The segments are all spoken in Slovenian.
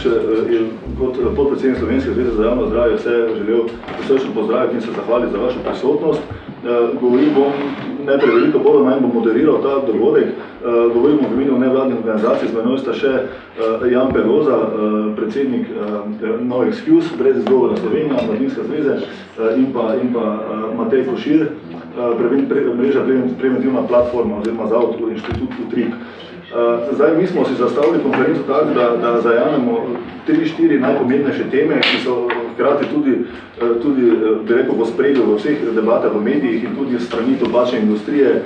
še kot podpredsednik Slovenske zveze za javno zdravje vse želel prisrčno pozdraviti in se zahvaliti za vašo prisotnost. Govoril bom najprej veliko bolj, naj bom moderiral ta dogodek. Govoril bom v imenu nevladnih organizacij, z menoj sta še Jan Peloza, predsednik No Excuse, brez izgovora Slovenija, Mladinska zveze, in pa Matej Košir, mreža Preventivna platforma oziroma Zavod Inštitut Utrip. Zdaj, mi smo si zastavili konferenco tako, da zajamemo 3-4 najpomembnejše teme, ki so hkrati tudi bi rekel, v ospredju v vseh debatah v medijih in tudi strani tobačne industrije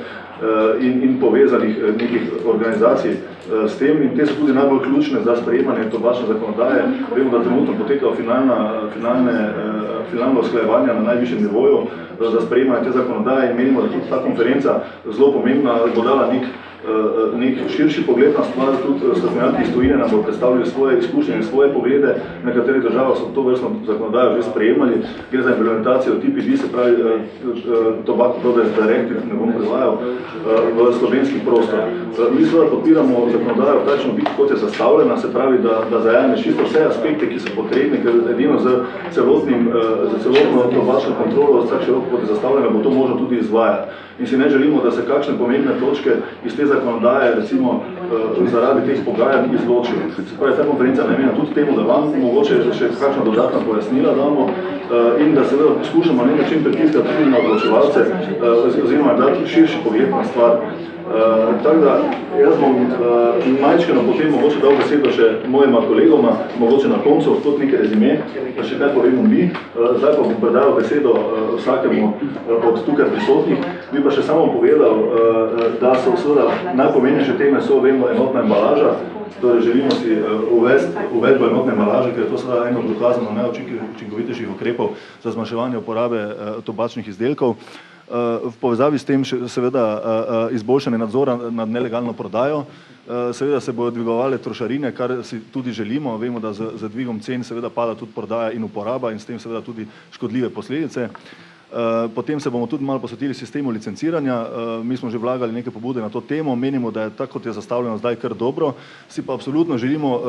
in povezanih nekih organizacij s tem. In te so tudi najbolj ključne za sprejemanje tobačne zakonodaje. Vemo, da trenutno potekajo finalno usklajevanja na najvišjem nivoju za sprejemanje te zakonodaje in menimo, da tudi ta konferenca zelo pomembna, bo dala nek širši pogled na stvar, tudi strokovnjaki iz tujine nam bodo predstavili svoje izkušnje in svoje poglede, na katerih državah so to vrstno zakonodajo že sprejemali. Gre za implementacijo TPD, se pravi Tobacco Products Directive, ne bom prevajal, v slovenski prostor. Mi seveda podpiramo zakonodajo v takšnem obliku, kot je zastavljena, se pravi, da zajame čisto vse aspekte, ki so potrebni, ker edino z celotno tobačno kontrolo, tako široko kot je zastavljena, bo to možno tudi izvajati. In si ne želimo, da se kakšne pomembne točke iz te zakonodaje, recimo zaradi teh pogajanj izločijo. Se pravi, ta konferenca je namenjena tudi temu, da vam mogoče še kakšna dodatna pojasnila damo in da seveda poskušamo na nek način pritiskati tudi na odločevalce oziroma dati širši pogled na stvar. Tako da, jaz bom majčkeno potem mogoče dal besedo še mojima kolegoma, mogoče na koncu, kot nekaj rezime, da še kaj povemo mi. Zdaj pa bom predal besedo vsakemu od tukaj prisotnih. Bi pa še samo povedal, da so seveda najpomembnejše teme so vemo enotna embalaža. Torej želimo si uvedbo enotne embalaže, ker je to seveda eno dokazano najučinkovitejših ukrepov za zmanjševanje uporabe tobačnih izdelkov. V povezavi s tem seveda izboljšanje nadzora nad nelegalno prodajo. Seveda se bodo dvigovale trošarine, kar si tudi želimo. Vemo, da z dvigom cen seveda pada tudi prodaja in uporaba in s tem seveda tudi škodljive posledice. Potem se bomo tudi malo posvetili sistemu licenciranja. Mi smo že vlagali neke pobude na to temo, menimo, da je tako, kot je zastavljeno zdaj, kar dobro. Si pa absolutno želimo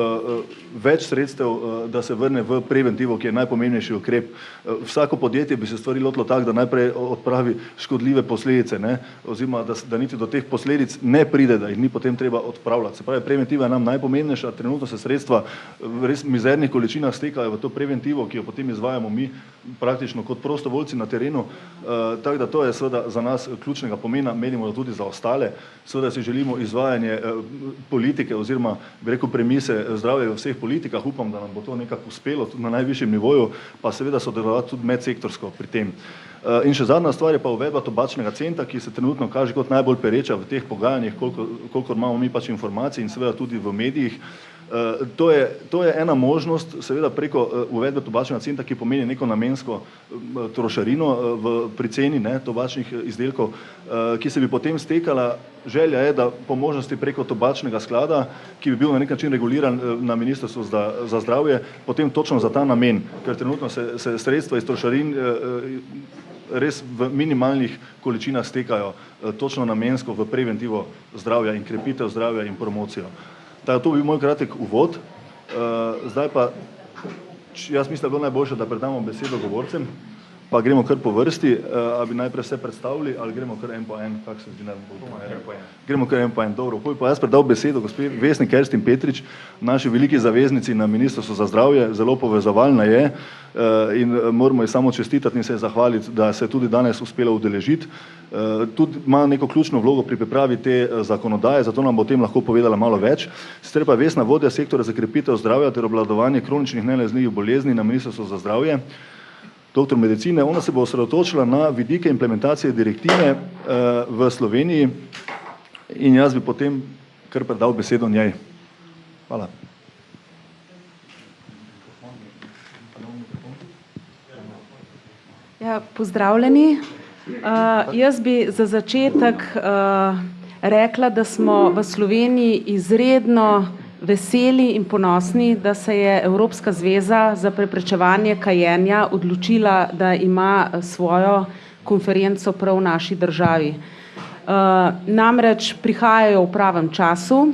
več sredstev, da se vrne v preventivo, ki je najpomembnejši ukrep. Vsako podjetje bi se stvari lotilo tako, da najprej odpravi škodljive posledice, oziroma da niti do teh posledic ne pride, da jih ni potem treba odpravljati. Se pravi, preventiva je nam najpomembnejša. Trenutno se sredstva v res mizernih količinah stekajo v to preventivo, ki jo potem izvajamo mi praktično kot prostovoljci na terenu. Tako da to je seveda za nas ključnega pomena, menimo da tudi za ostale. Seveda si želimo izvajanje politike oziroma, bi rekel, premise zdravja v vseh politikah. Upam, da nam bo to nekako uspelo tudi na najvišjem nivoju, pa seveda sodelovati tudi medsektorsko pri tem. In še zadnja stvar je pa uvedba tobačnega centa, ki se trenutno kaže kot najbolj pereča v teh pogajanjih, kolikor imamo mi pač informacij in seveda tudi v medijih. To je ena možnost, seveda preko uvedbe tobačnega centa, ki pomeni neko namensko trošarino pri ceni tobačnih izdelkov, ki se bi potem stekala. Želja je, da po možnosti preko tobačnega sklada, ki bi bil na nek način reguliran na Ministrstvu za zdravje, potem točno za ta namen, ker trenutno se sredstva iz trošarin res v minimalnih količinah stekajo točno namensko v preventivo zdravja in krepitev zdravja in promocijo. To bi bil moj kratek uvod. Zdaj pa, jaz mislim, da je bilo najboljše, da predamo besedo govorcem, pa gremo kar po vrsti. A bi najprej vse predstavili, ali gremo kar en po en, kako se zdi najbolj? Gremo kar en po en, dobro. Pa jaz predal besedo gospe Vesni Kerstin Petrič, naši veliki zaveznici na Ministrstvu za zdravje, zelo povezovalna je in moramo ji samo čestitati in se zahvaliti, da se je tudi danes uspela udeležiti. Tudi ima neko ključno vlogo pri pripravi te zakonodaje, zato nam bo o tem lahko povedala malo več. Sicer pa Vesna vodja sektorja za krepitev zdravja ter obvladovanje kroničnih nenalezljivih bolezni na Ministrstvu za zdravje, doktor medicine. Ona se bo osredotočila na vidike implementacije direktive v Sloveniji in jaz bi potem kar predal besedo njej. Hvala. Ja, pozdravljeni. Jaz bi za začetek rekla, da smo v Sloveniji izredno veseli in ponosni, da se je Evropska zveza za preprečevanje kajenja odločila, da ima svojo konferenco prav v naši državi. Namreč prihajajo v pravem času.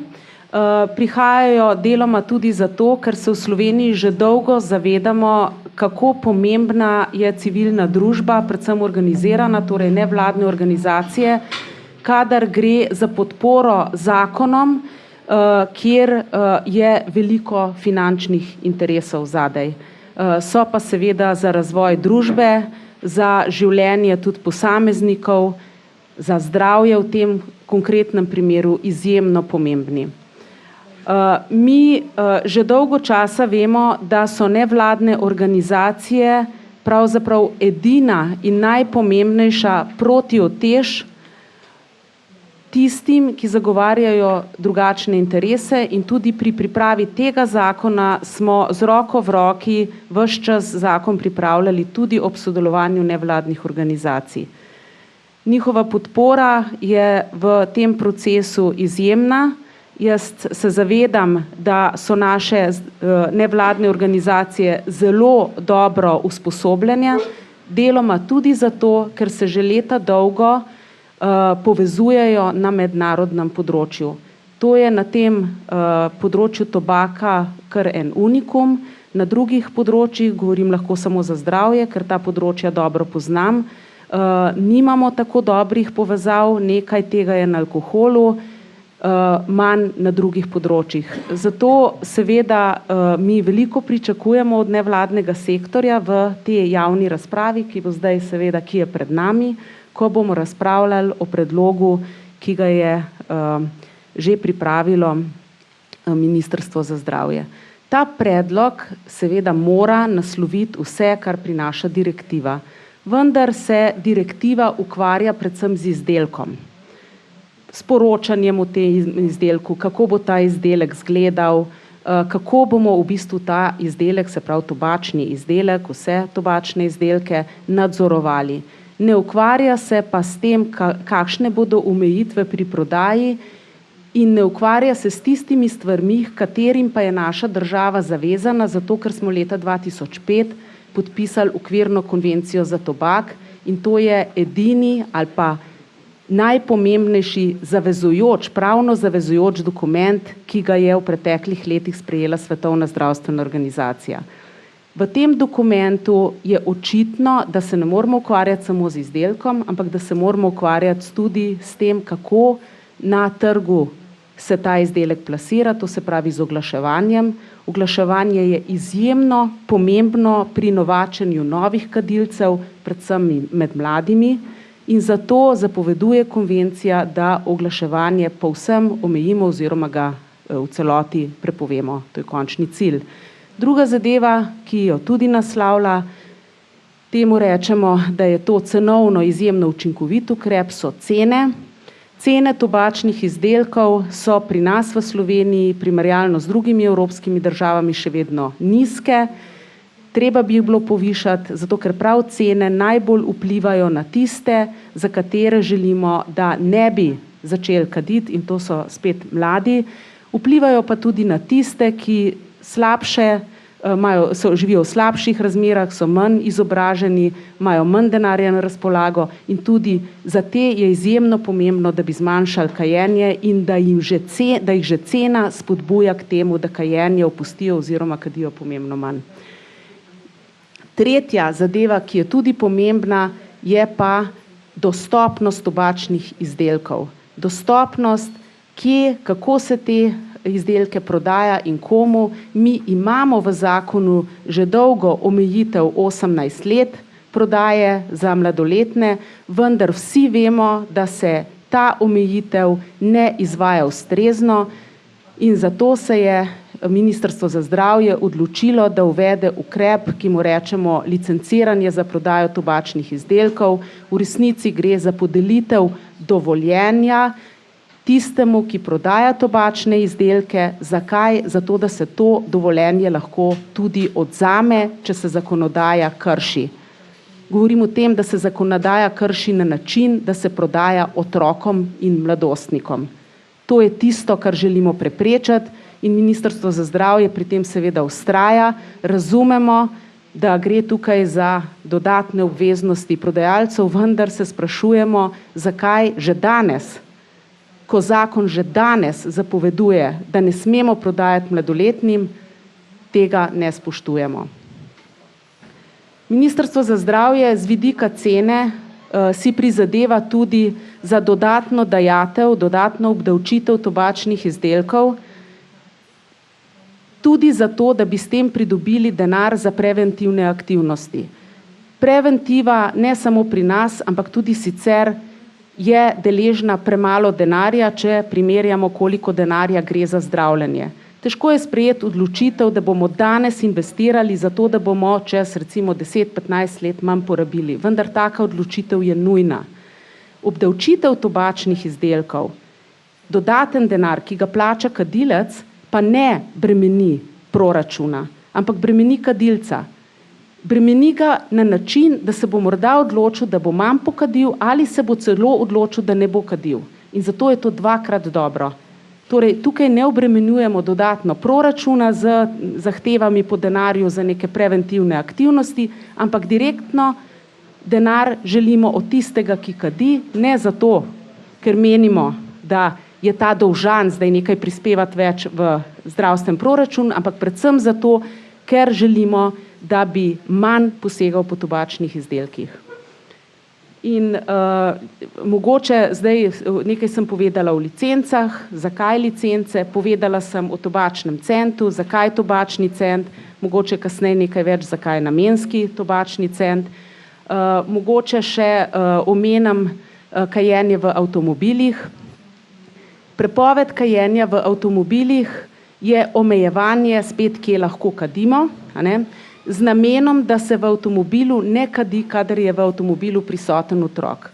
Prihajajo deloma tudi zato, ker se v Sloveniji že dolgo zavedamo, kako pomembna je civilna družba, predvsem organizirana, torej nevladne organizacije, kadar gre za podporo zakonom, kjer je veliko finančnih interesov zadaj. So pa seveda za razvoj družbe, za življenje tudi posameznikov, za zdravje v tem konkretnem primeru izjemno pomembni. Mi že dolgo časa vemo, da so nevladne organizacije pravzaprav edina in najpomembnejša protiutež tistim, ki zagovarjajo drugačne interese, in tudi pri pripravi tega zakona smo z roko v roki ves čas zakon pripravljali tudi ob sodelovanju nevladnih organizacij. Njihova podpora je v tem procesu izjemna. Jaz se zavedam, da so naše nevladne organizacije zelo dobro usposobljene, deloma tudi zato, ker se že leta dolgo povezujejo na mednarodnem področju. To je na tem področju tobaka kar en unikum, na drugih področjih, govorim lahko samo za zdravje, ker ta področja dobro poznam, nimamo tako dobrih povezav, nekaj tega je na alkoholu, manj na drugih področjih. Zato seveda mi veliko pričakujemo od nevladnega sektorja v tej javni razpravi, ki bo zdaj seveda, ki je pred nami, ko bomo razpravljali o predlogu, ki ga je že pripravilo Ministrstvo za zdravje. Ta predlog seveda mora nasloviti vse, kar prinaša direktiva, vendar se direktiva ukvarja predvsem z izdelkom. S poročanjem o tem izdelku, kako bo ta izdelek izgledal, kako bomo v bistvu ta izdelek, se pravi tobačni izdelek, vse tobačne izdelke nadzorovali. Ne ukvarja se pa s tem, kakšne bodo omejitve pri prodaji, in ne ukvarja se s tistimi stvarmi, katerim pa je naša država zavezana, zato ker smo leta 2005 podpisali okvirno konvencijo za tobak, in to je edini ali pa najpomembnejši zavezujoč, pravno zavezujoč dokument, ki ga je v preteklih letih sprejela Svetovna zdravstvena organizacija. V tem dokumentu je očitno, da se ne moramo ukvarjati samo z izdelkom, ampak da se moramo ukvarjati tudi s tem, kako na trgu se ta izdelek plasira, to se pravi z oglaševanjem. Oglaševanje je izjemno pomembno pri novačenju novih kadilcev, predvsem med mladimi, in zato zapoveduje konvencija, da oglaševanje povsem omejimo oziroma ga v celoti prepovemo. To je končni cilj. Druga zadeva, ki jo tudi naslavlja, temu rečemo, da je to cenovno izjemno učinkovit ukrep, so cene. Cene tobačnih izdelkov so pri nas v Sloveniji primerjalno z drugimi evropskimi državami še vedno nizke. Treba bi jih bilo povišati, zato ker prav cene najbolj vplivajo na tiste, za katere želimo, da ne bi začeli kaditi, in to so spet mladi. Vplivajo pa tudi na tiste, ki živijo v slabših razmerah, so manj izobraženi, imajo manj denarja na razpolago, in tudi za te je izjemno pomembno, da bi zmanjšali kajenje in da jih že cena spodbuja k temu, da kajenje opustijo oziroma kadijo pomembno manj. Tretja zadeva, ki je tudi pomembna, je pa dostopnost tobačnih izdelkov. Dostopnost, kje, kako se te izdelke prodaja in komu. Mi imamo v zakonu že dolgo omejitev 18 let prodaje za mladoletne, vendar vsi vemo, da se ta omejitev ne izvaja ustrezno, in zato se je Ministrstvo za zdravje odločilo, da uvede ukrep, ki mu rečemo licenciranje za prodajo tobačnih izdelkov. V resnici gre za podelitev dovoljenja tistemu, ki prodaja tobačne izdelke. Zakaj? Zato, da se to dovoljenje lahko tudi odvzame, če se zakonodaja krši. Govorim o tem, da se zakonodaja krši na način, da se prodaja otrokom in mladostnikom. To je tisto, kar želimo preprečiti, in Ministrstvo za zdravje pri tem seveda vztraja. Razumemo, da gre tukaj za dodatne obveznosti prodajalcev, vendar se sprašujemo, zakaj že danes, ko zakon že danes zapoveduje, da ne smemo prodajati mladoletnim, tega ne spoštujemo. Ministrstvo za zdravje z vidika cene si prizadeva tudi za dodatno dajatev, dodatno obdavčitev tobačnih izdelkov, tudi zato, da bi s tem pridobili denar za preventivne aktivnosti. Preventiva ne samo pri nas, ampak tudi sicer je deležna premalo denarja, če primerjamo, koliko denarja gre za zdravljenje. Težko je sprejeti odločitev, da bomo danes investirali za to, da bomo čez recimo 10-15 let manj porabili, vendar taka odločitev je nujna. Obdavčitev tobačnih izdelkov, dodaten denar, ki ga plača kadilec, pa ne bremeni proračuna, ampak bremeni kadilca. Bremeni ga na način, da se bo morda odločil, da bo manj pokadil ali se bo celo odločil, da ne bo kadil. In zato je to dvakrat dobro. Torej, tukaj ne obremenjujemo dodatno proračuna z zahtevami po denarju za neke preventivne aktivnosti, ampak direktno denar želimo od tistega, ki kadi, ne zato, ker menimo, da je ta dolžan zdaj nekaj prispevati več v zdravstven proračun, ampak predvsem zato, ker želimo, da bi manj posegal po tobačnih izdelkih. In mogoče zdaj nekaj sem povedala o licencah, zakaj licence, povedala sem o tobačnem centu, zakaj tobačni cent, mogoče kasneje nekaj več, zakaj namenski tobačni cent. Mogoče še omenim kajenje v avtomobilih. Prepoved kajenja v avtomobilih je omejevanje spet, kje lahko kadimo, z namenom, da se v avtomobilu ne kadi, kadar je v avtomobilu prisoten otrok.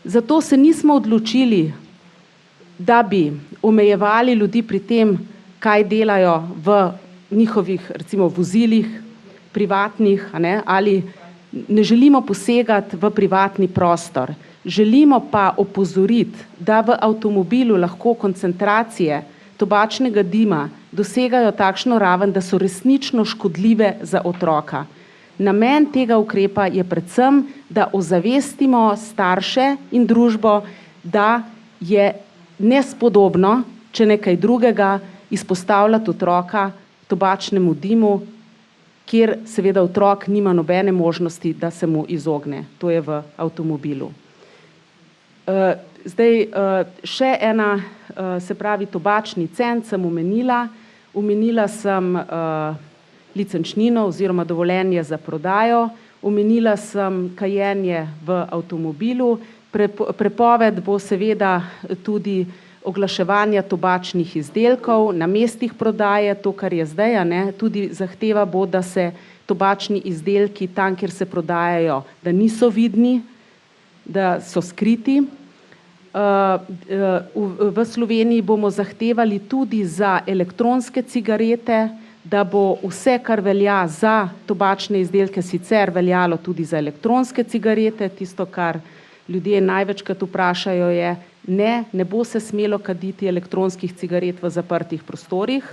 Zato se nismo odločili, da bi omejevali ljudi pri tem, kaj delajo v njihovih recimo vozilih, privatnih, ali ne želimo posegati v privatni prostor. Želimo pa opozoriti, da v avtomobilu lahko koncentracije tobačnega dima dosegajo takšno raven, da so resnično škodljive za otroka. Namen tega ukrepa je predvsem, da ozavestimo starše in družbo, da je nespodobno, če nekaj drugega, izpostavljati otroka tobačnemu dimu, kjer seveda otrok nima nobene možnosti, da se mu izogne. To je v avtomobilu. Zdaj, še ena, se pravi, tobačni cent sem omenila. Omenila sem licenčnino oziroma dovoljenje za prodajo, omenila sem kajenje v avtomobilu, prepoved bo seveda tudi oglaševanja tobačnih izdelkov na mestih prodaje, to, kar je zdaj, tudi zahteva bo, da se tobačni izdelki tam, kjer se prodajajo, da niso vidni, da so skriti. V Sloveniji bomo zahtevali tudi za elektronske cigarete, da bo vse, kar velja za tobačne izdelke, sicer veljalo tudi za elektronske cigarete. Tisto, kar ljudje največkrat vprašajo, je, ne bo se smelo kaditi elektronskih cigaret v zaprtih prostorih,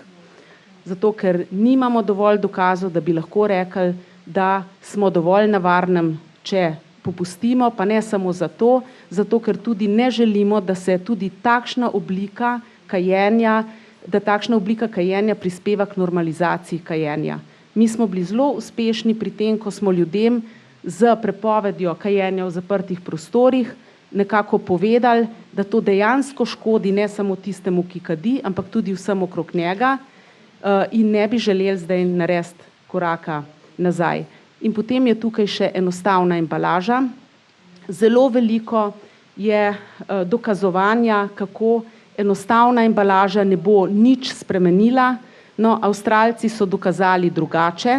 zato ker nimamo dovolj dokazov, da bi lahko rekli, da smo dovolj na varnem, če popustimo, pa ne samo zato, ker tudi ne želimo, da se tudi takšna oblika kajenja, da takšna oblika kajenja prispeva k normalizaciji kajenja. Mi smo bili zelo uspešni pri tem, ko smo ljudem z prepovedjo kajenja v zaprtih prostorih nekako povedali, da to dejansko škodi ne samo tistemu, ki kadi, ampak tudi vsem okrog njega in ne bi želeli zdaj narediti koraka nazaj. In potem je tukaj še enostavna embalaža. Zelo veliko je dokazovanja, kako enostavna embalaža ne bo nič spremenila. No, Avstralci so dokazali drugače,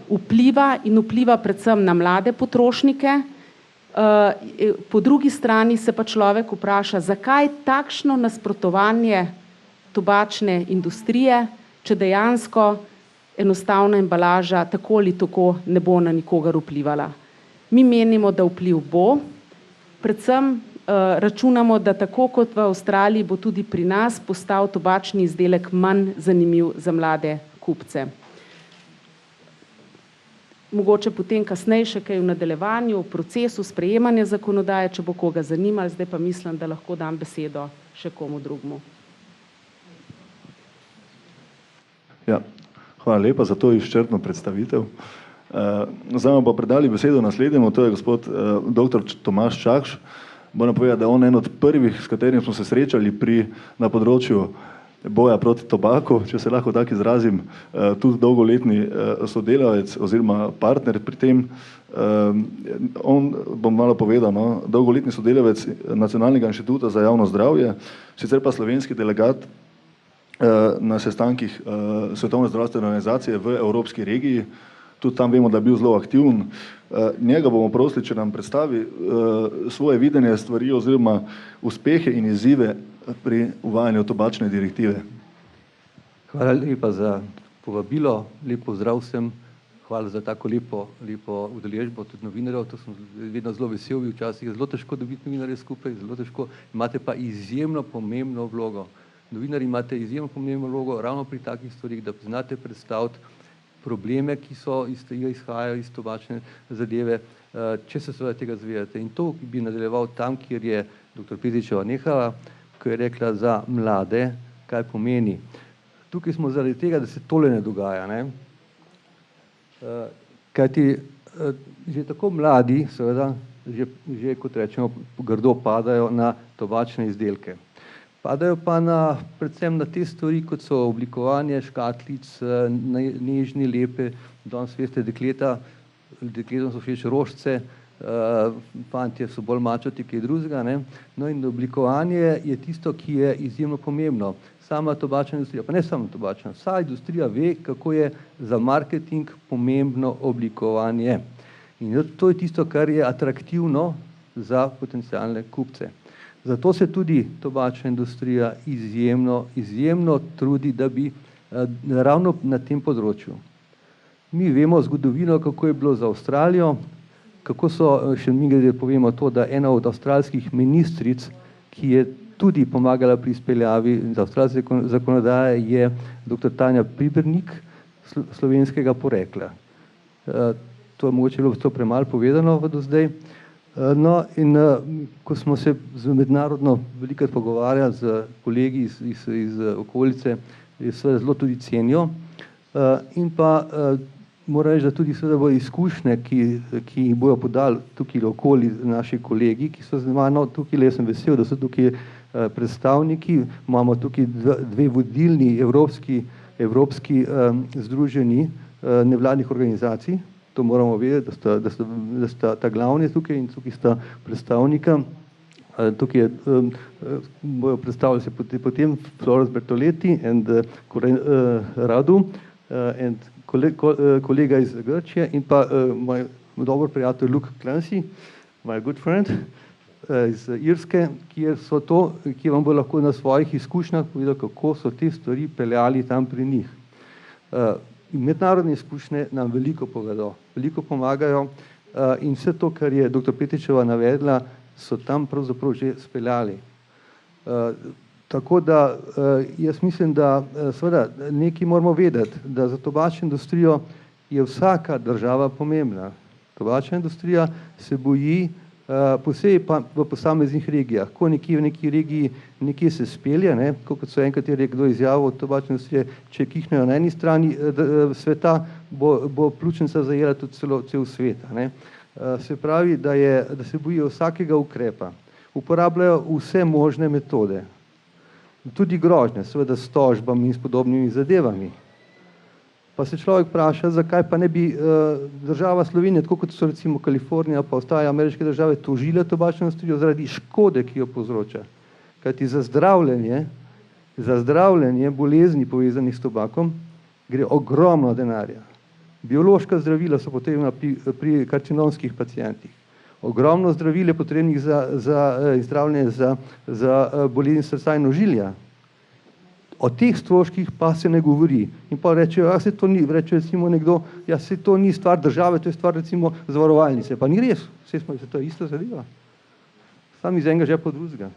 vpliva predvsem na mlade potrošnike. Po drugi strani se pa človek vpraša, zakaj takšno nasprotovanje tobačne industrije, če dejansko enostavna embalaža tako ali tako ne bo na nikogar vplivala. Mi menimo, da vpliv bo, predvsem računamo, da tako kot v Avstraliji bo tudi pri nas postal tobačni izdelek manj zanimiv za mlade kupce. Mogoče potem kasneje še kaj v nadaljevanju, v procesu sprejemanja zakonodaje, če bo koga zanimalo, zdaj pa mislim, da lahko dam besedo še komu drugmu. Ja, hvala lepa za to izčrpno predstavitev. Zdaj bomo pa predali besedo naslednjemu, to je gospod dr. Tomaž Čakš. Moram povedati, da je on en od prvih, s katerim smo se srečali na področju boja proti tobaku, če se lahko tako izrazim, tudi dolgoletni sodelavec oziroma partner pri tem. On, bom malo povedal, no, dolgoletni sodelavec Nacionalnega inštituta za javno zdravje, sicer pa slovenski delegat na sestankih Svetovne zdravstvene organizacije v Evropski regiji. Tudi tam vemo, da je bil zelo aktiven. Njega bomo prosili, če nam predstavi svoje videnje stvari oziroma uspehe in izzive pri uvajanju tobačne direktive. Hvala lepa za povabilo, lep pozdrav vsem, hvala za tako lepo udeležbo tudi novinarjev, to sem vedno zelo vesel, včasih je zelo težko dobiti novinarje skupaj, zelo težko, imate pa izjemno pomembno vlogo. Novinarji imate izjemno pomembno vlogo ravno pri takih stvarih, da znate predstaviti probleme, ki izhajajo iz tobačne zadeve, če se seveda tega zavedate. In to bi nadaljeval tam, kjer je dr. Petričeva nehala, ko je rekla za mlade, kaj pomeni. Tukaj smo zaradi tega, da se tole ne dogaja. Ne? Kajti že tako mladi, seveda, že kot rečemo, grdo padajo na tobačne izdelke. Padajo pa predvsem na te stvari, kot so oblikovanje škatlic, nežni, lepe, danes veste, dekletom so všeč rožice, fantje so bolj mačoti, kaj drugega. No in oblikovanje je tisto, ki je izjemno pomembno. Sama tobačna industrija, pa ne samo tobačna, vsa industrija ve, kako je za marketing pomembno oblikovanje. In to je tisto, kar je atraktivno za potencialne kupce. Zato se tudi tobačna industrija izjemno trudi, da bi ravno na tem področju. Mi vemo zgodovino, kako je bilo za Avstralijo, kako so, še mi glede povemo to, da ena od avstralskih ministric, ki je tudi pomagala pri izpeljavi za avstralske zakonodaje, je dr. Tanja Pribernik, slovenskega porekla. To je mogoče bilo to premalo povedano do zdaj. No in ko smo se mednarodno velikokrat pogovarjali z kolegi iz okolice, je seveda zelo tudi cenijo in pa moram reči, da tudi seveda bojo izkušnje, ki jih bojo podali tukaj okoli naši kolegi, ki so z mano tukaj, jaz sem vesel, da so tukaj predstavniki, imamo tukaj dve vodilni evropski združeni nevladnih organizacij. To moramo vedeti, da sta ta glavni tukaj in tukaj sta predstavnika. Tukaj bojo predstavljali se potem Flores Bertoletti in Radu in kolega iz Grčije in pa moj dober prijatelj Luke Clancy, my good friend iz Irske, ki vam bo lahko na svojih izkušnjah povedal, kako so te stvari peljali tam pri njih. Mednarodne izkušnje nam veliko povedo, veliko pomagajo in vse to, kar je dr. Petričeva navedla, so tam pravzaprav že speljali. Tako da jaz mislim, da seveda nekaj moramo vedeti, da za tobačno industrijo je vsaka država pomembna. Tobačna industrija se boji, posebej pa v posameznih regijah. Ko nekje v neki regiji nekje se spelje, kot so enkrat je kdo izjavil od tobačne industrije, če kihnejo na eni strani sveta, bo pljučnica zajela tudi cel svet. Se pravi, da se bojijo vsakega ukrepa. Uporabljajo vse možne metode. Tudi grožnje, seveda s tožbami in s podobnimi zadevami. Pa se človek vpraša, zakaj pa ne bi država Slovenija, tako kot so recimo Kalifornija, pa ostale ameriške države, tožile tobačno industrijo zaradi škode, ki jo povzroča. Kajti za zdravljenje bolezni povezanih s tobakom gre ogromno denarja. Biološka zdravila so potrebna pri karcinomskih pacientih. Ogromno zdravil je potrebnih za zdravljenje za bolezni srca in ožilja. O teh stroških pa se ne govori. In pa rečejo, se to ni, reče recimo nekdo, se to ni stvar države, to je stvar recimo zavarovalnice. Pa ni res, se to je ista zadeva. Sam iz enega žepa drugega.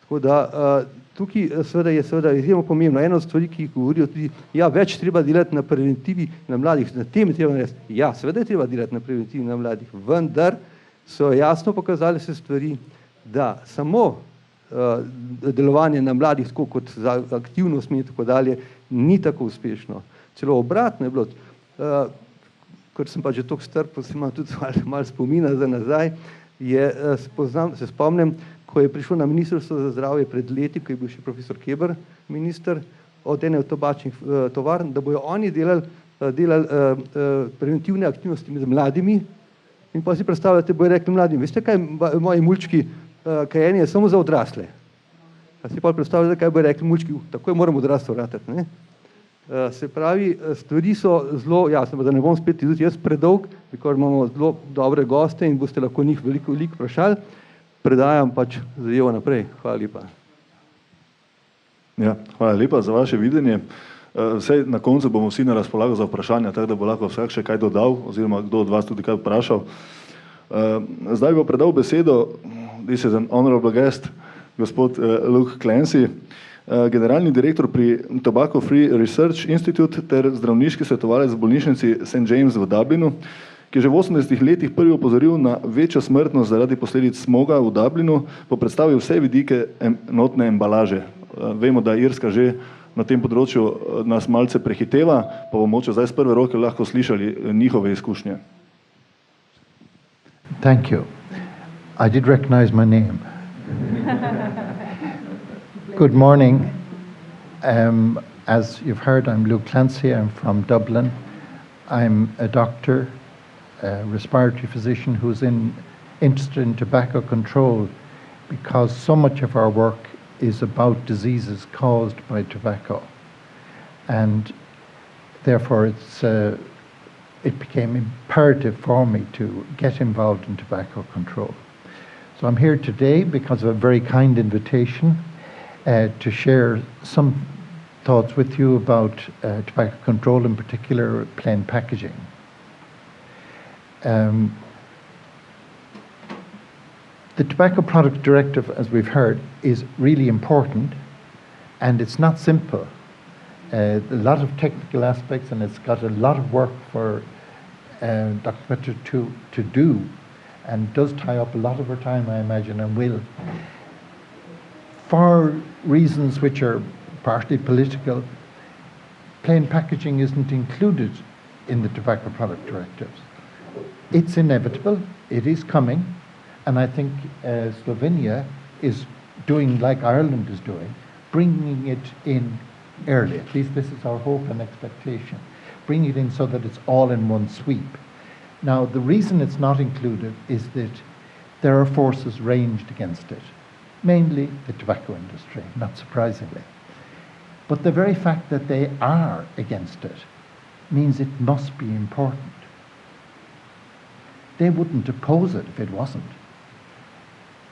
Tako da tukaj seveda je izjemno pomembno. Ena od stvari, ki jih govorijo tudi, več treba delati na preventivi na mladih, na tem je treba narediti. Seveda je treba delati na preventivi na mladih, vendar so jasno pokazali se stvari, da samo delovanje na mladih, tako kot za aktivnostmi in tako dalje, ni tako uspešno. Celo obratno je bilo, ker sem pa že toliko star, pa se imam tudi malo spomina za nazaj, se spomnim, ko je prišlo na Ministrstvo za zdravje pred leti, ko je bil še profesor Keber minister, od ene od tobačnih tovarn, da bojo oni delali preventivne aktivnosti med mladimi, in pa si predstavljate, bojo rekli mladim, veste kaj, moji mulčki, kajenje je samo za odrasle. A si pa predstavljate, kaj bojo rekli mulčki, takoj moram odraslo vratiti, ne? Se pravi, stvari so zelo jasne, da ne bom spet tudi jaz predolg, ker imamo zelo dobre goste in boste lahko njih veliko vprašali, predajam pač zadevo naprej. Hvala lepa. Ja, hvala lepa za vaše videnje. Vsej na koncu bomo vsi na razpolago za vprašanja, tako da bo lahko vsak še kaj dodal, oziroma kdo od vas tudi kaj vprašal. Zdaj bo predal besedo, this is an honorable guest, gospod Luke Clancy, generalni direktor pri Tobacco Free Research Institute ter zdravniški svetovalec v bolnišnici St. James v Dublinu, ki je že v 80 letih prvi opozoril na večjo smrtnost zaradi posledic smoga v Dublinu, pa predstavil vse vidike enotne embalaže. Vemo, da Irska že na tem področju nas malce prehiteva, pa bomo mogoče zdaj z prve roke lahko slišali njihove izkušnje. Thank you. I did recognize my name. Good morning. As you've heard, I'm Luke Clancy. I'm from Dublin. I'm a doctor, a respiratory physician who's interested in tobacco control because so much of our work is about diseases caused by tobacco. And therefore it became imperative for me to get involved in tobacco control. So I'm here today because of a very kind invitation to share some thoughts with you about tobacco control, in particular plain packaging. The Tobacco Product Directive, as we've heard, is really important, and it's not simple. A lot of technical aspects, and it's got a lot of work for Dr. Petter to do, and does tie up a lot of her time, I imagine, and will. For reasons which are partly political, plain packaging isn't included in the Tobacco Product Directives. It's inevitable, it is coming, and I think Slovenia is doing like Ireland is doing, bringing it in early. At least this is our hope and expectation. Bringing it in so that it's all in one sweep. Now, the reason it's not included is that there are forces ranged against it, mainly the tobacco industry, not surprisingly. But the very fact that they are against it means it must be important. They wouldn't oppose it if it wasn't.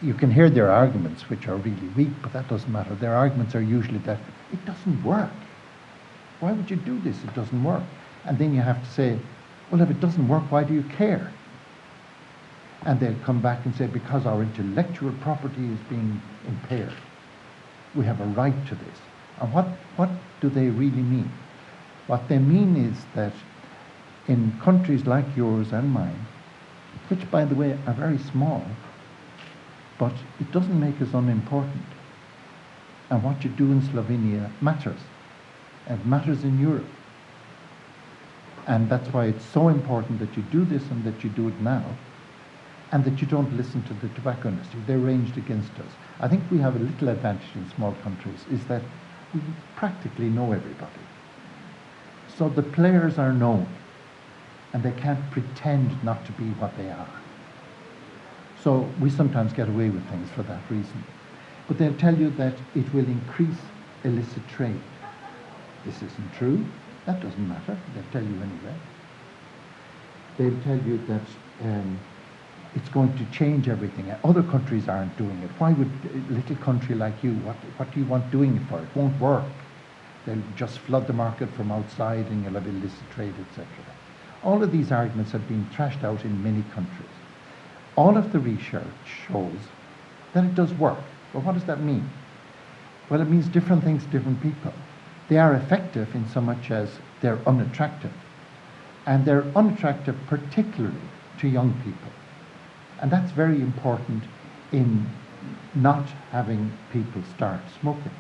You can hear their arguments, which are really weak, but that doesn't matter. Their arguments are usually that it doesn't work. Why would you do this? It doesn't work. And then you have to say, well, if it doesn't work, why do you care? And they'll come back and say, because our intellectual property is being impaired. We have a right to this. And what do they really mean? What they mean is that in countries like yours and mine, which, by the way, are very small, but it doesn't make us unimportant. And what you do in Slovenia matters. And matters in Europe. And that's why it's so important that you do this and that you do it now, and that you don't listen to the tobacco industry. They're ranged against us. I think we have a little advantage in small countries, is that we practically know everybody. So the players are known, and they can't pretend not to be what they are. So we sometimes get away with things for that reason. But they'll tell you that it will increase illicit trade. This isn't true. That doesn't matter. They'll tell you anyway. They'll tell you that it's going to change everything. Other countries aren't doing it. Why would a little country like you, what do you want doing it for? It won't work. They'll just flood the market from outside and you'll have illicit trade, etc. All of these arguments have been trashed out in many countries. All of the research shows that it does work. Well, what does that mean? Well, it means different things to different people. They are effective in so much as they're unattractive. And they're unattractive particularly to young people. And that's very important in not having people start smoking.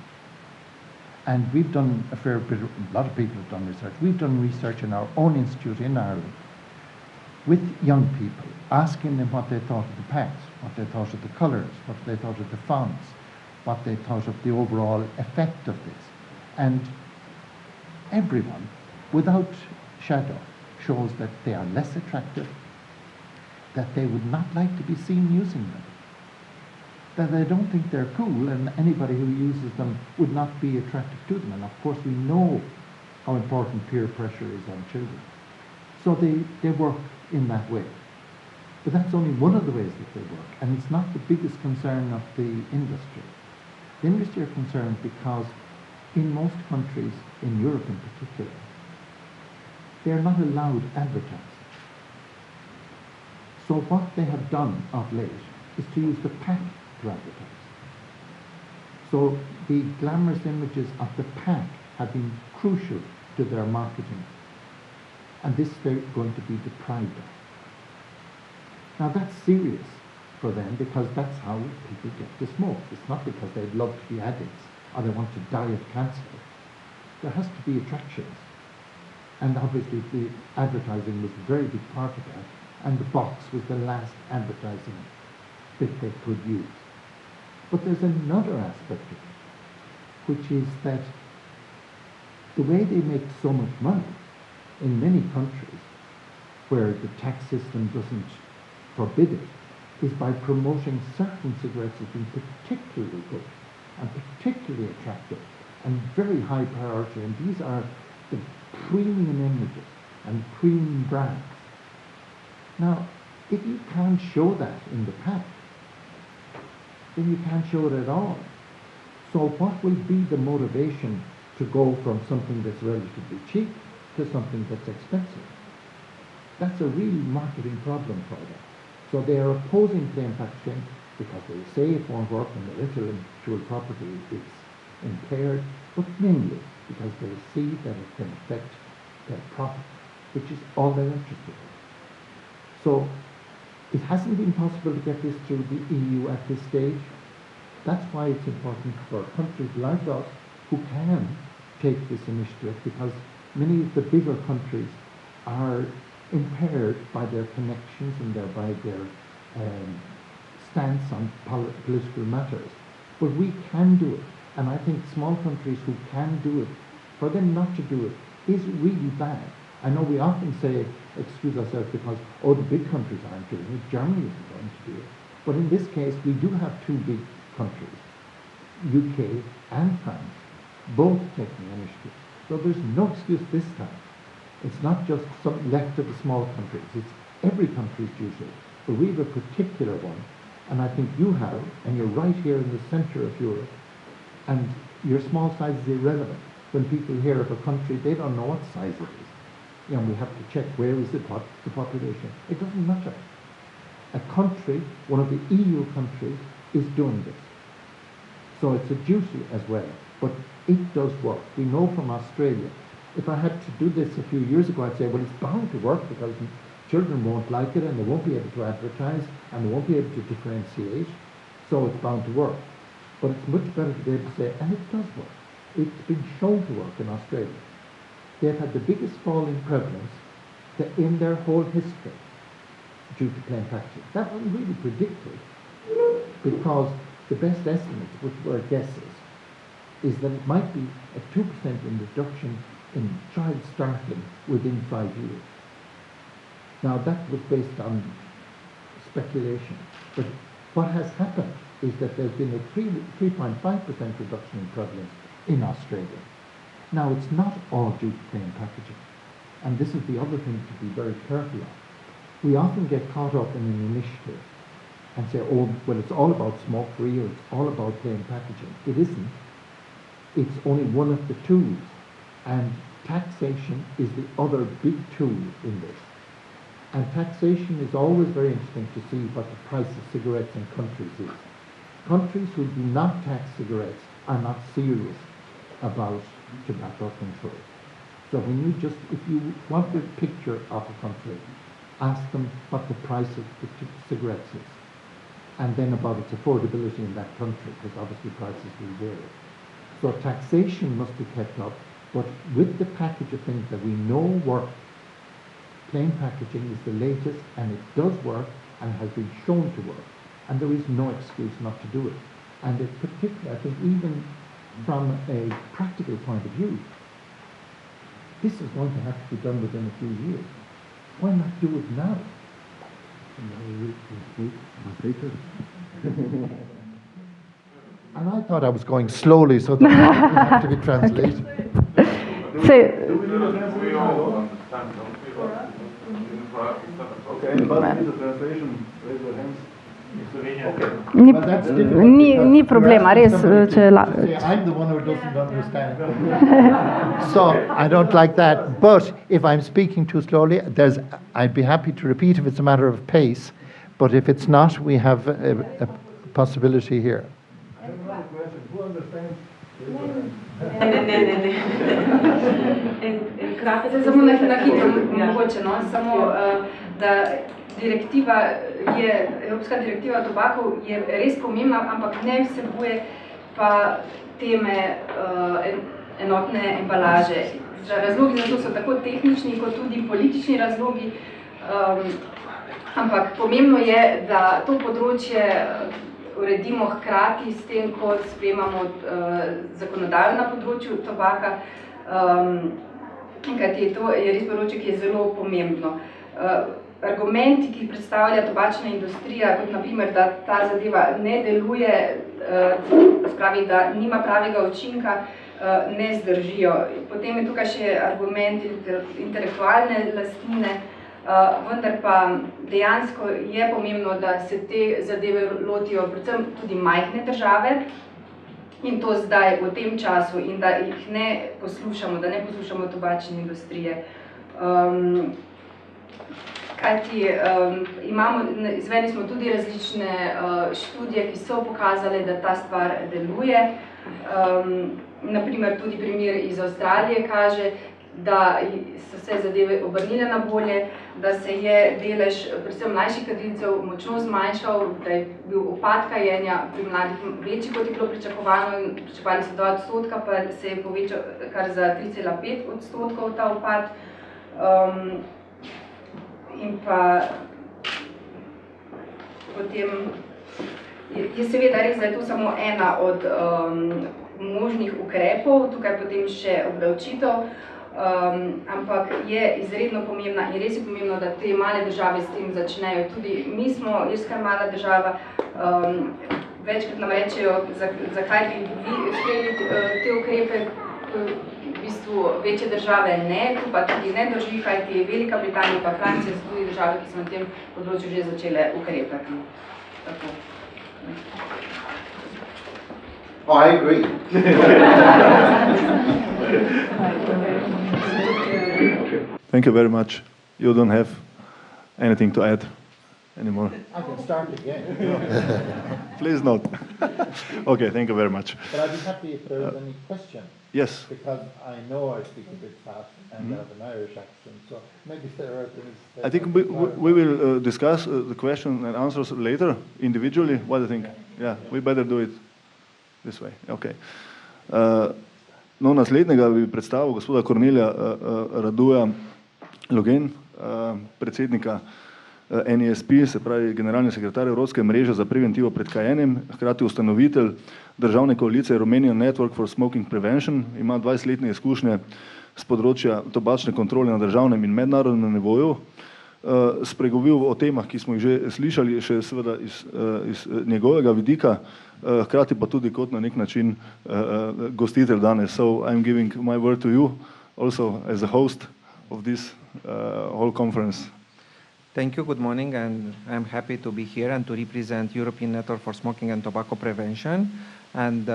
And we've done a fair bit, a lot of people have done research. We've done research in our own institute in Ireland with young people, asking them what they thought of the packs, what they thought of the colours, what they thought of the fonts, what they thought of the overall effect of this. And everyone, without shadow, shows that they are less attractive, that they would not like to be seen using them, that they don't think they're cool, and anybody who uses them would not be attracted to them. And of course we know how important peer pressure is on children. So they work in that way. But that's only one of the ways that they work, and it's not the biggest concern of the industry. The industry are concerned because in most countries, in Europe in particular, they're not allowed advertising. So what they have done of late is to use the pack to advertise. So the glamorous images of the pack have been crucial to their marketing. And this they're going to be deprived of. Now that's serious for them because that's how people get to smoke. It's not because they love to be addicts or they want to die of cancer. There has to be attractions. And obviously the advertising was a very big part of that, and the box was the last advertising that they could use. But there's another aspect of it, which is that the way they make so much money in many countries where the tax system doesn't forbid it is by promoting certain cigarettes as being particularly good and particularly attractive and very high priority, and these are the premium images and premium brands. Now, if you can't show that in the pack, then you can't show it at all. So what will be the motivation to go from something that's relatively cheap to something that's expensive? That's a real marketing problem for them. So they are opposing plain packaging because they say it won't work and the intellectual property is impaired, but mainly because they see that it can affect their profit, which is all they're interested in. So it hasn't been possible to get this through the EU at this stage. That's why it's important for countries like us who can take this initiative, because many of the bigger countries are impaired by their connections and by their stance on political matters. But we can do it, and I think small countries who can do it, for them not to do it is really bad. I know we often say, excuse ourselves because, oh, the big countries aren't doing it, Germany isn't going to do it. But in this case, we do have two big countries, UK and France, both taking initiative. So there's no excuse this time. It's not just some left of the small countries, it's every country's duty. But we have a particular one, and I think you have, and you're right here in the center of Europe, and your small size is irrelevant. When people hear of a country, they don't know what size it is. You know, we have to check where is the population. It doesn't matter. A country, one of the EU countries, is doing this. So it's a duty as well, but it does work. We know from Australia. If I had to do this a few years ago, I'd say, well, it's bound to work because children won't like it and they won't be able to advertise and they won't be able to differentiate, so it's bound to work. But it's much better to be able to say, and it does work. It's been shown to work in Australia. They've had the biggest fall in prevalence in their whole history due to plain packaging. That wasn't really predicted because the best estimates, which were guesses, is that it might be a 2% reduction in child startling within 5 years. Now that was based on speculation, but what has happened is that there's been a 3.5% reduction in prevalence in Australia. Now it's not all due to plain packaging, and this is the other thing to be very careful of. We often get caught up in an initiative and say, oh, well, it's all about smoke-free or it's all about plain packaging. It isn't. It's only one of the tools, and taxation is the other big tool in this. And taxation is always very interesting to see what the price of cigarettes in countries is. Countries who do not tax cigarettes are not serious about tobacco control. So when you just, if you want a picture of a country, ask them what the price of the cigarettes is. and then about its affordability in that country, because obviously prices will vary. So taxation must be kept up, but with the package of things that we know work, plain packaging is the latest, and it does work and has been shown to work, and there is no excuse not to do it. And it particularly, I think, even from a practical point of view, this is going to have to be done within a few years. Why not do it now? And I thought I was going slowly, so that would have to be translated. Okay, anybody needs a translation? Raise your hands. Ni problema, res, če I'm the one who doesn't understand. So I don't like that. But if I'm speaking too slowly, I'd be happy to repeat if it's a matter of pace. But if it's not, we have a possibility here. I have another question. Who understands? Zdaj samo na hitro mogoče, no? Samo, da Evropska direktiva o tobaku je res pomembna, ampak ne vsebuje pa teme enotne embalaže. Razlogi za to so tako tehnični, kot tudi politični razlogi, ampak pomembno je, da to področje uredimo hkrati s tem, ko sprejemamo zakonodajo na področju tobaka, kajti to je res področje, ki je zelo pomembno. Argumenti, ki jih predstavlja tobačna industrija, kot naprimer, da ta zadeva ne deluje, spravi, da nima pravega učinka, ne zdržijo. Potem je tukaj še argument intelektualne lastnine, vendar pa dejansko je pomembno, da se te zadeve lotijo predvsem tudi majhne države, in to zdaj, v tem času, in da jih ne poslušamo tobačne industrije. Kajti izvedli smo tudi različne študije, ki so pokazale, da ta stvar deluje. Naprimer, tudi primer iz Avstralije kaže, da so se zadeve obrnile na bolje, da se je delež predvsem mlajših kadilcev močno zmanjšal, da je bil upad kajenja pri mladih večji, kot je bilo pričakovano, pričakovali so 2%, pa se je povečal kar za 3,5% ta upad. In pa potem je seveda res, da je to samo ena od možnih ukrepov, tukaj potem še obdavčitev, ampak je izredno pomembna in res je pomembno, da te male države s tem začnejo. Tudi mi smo irska mala država, večkrat nam rečejo, zakaj bi sprejeli te ukrepe, v bistvu večje države ne, tu pa tudi ne drži, kajti Velika Britanija pa Francija so tudi države, ki so na tem področju že začele ukrepati. Tako. Oh, I agree. Thank you very much. You don't have anything to add anymore. I can start again. Please not. Okay, thank you very much. But I'd be happy if there is any question. Yes. Because I know I speak a bit fast and I have an Irish accent, so maybe there is... I think we will discuss the question and answers later, individually. What do you think? Yeah, we better do it this way. Okay. No, naslednjega bi predstavil gospoda Kornelija Raduja Logen, predsednika NESP, se pravi generalni sekretar Evropske mreže za preventivo pred kajenjem, hkrati ustanovitelj državne koalicije Romanian Network for Smoking Prevention, ima 20-letne izkušnje z področja tobačne kontrole na državnem in mednarodnem nivoju, spregovil o temah, ki smo jih že slišali, še seveda iz njegovega vidika, hkrati pa tudi kot na nek način gostitelj danes. So I'm giving my word to you, also as a host of this whole conference. Thank you, good morning, and I'm happy to be here and to represent European Network for Smoking and Tobacco Prevention. And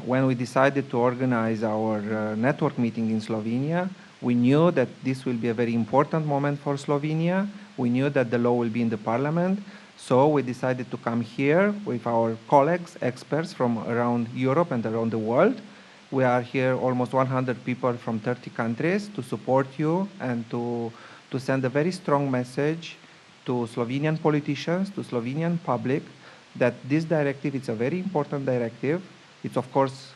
when we decided to organize our network meeting in Slovenia, we knew that this will be a very important moment for Slovenia. We knew that the law will be in the parliament, so we decided to come here with our colleagues, experts from around Europe and around the world. We are here almost 100 people from 30 countries to support you and to send a very strong message to Slovenian politicians, to Slovenian public, that this directive is a very important directive. It's of course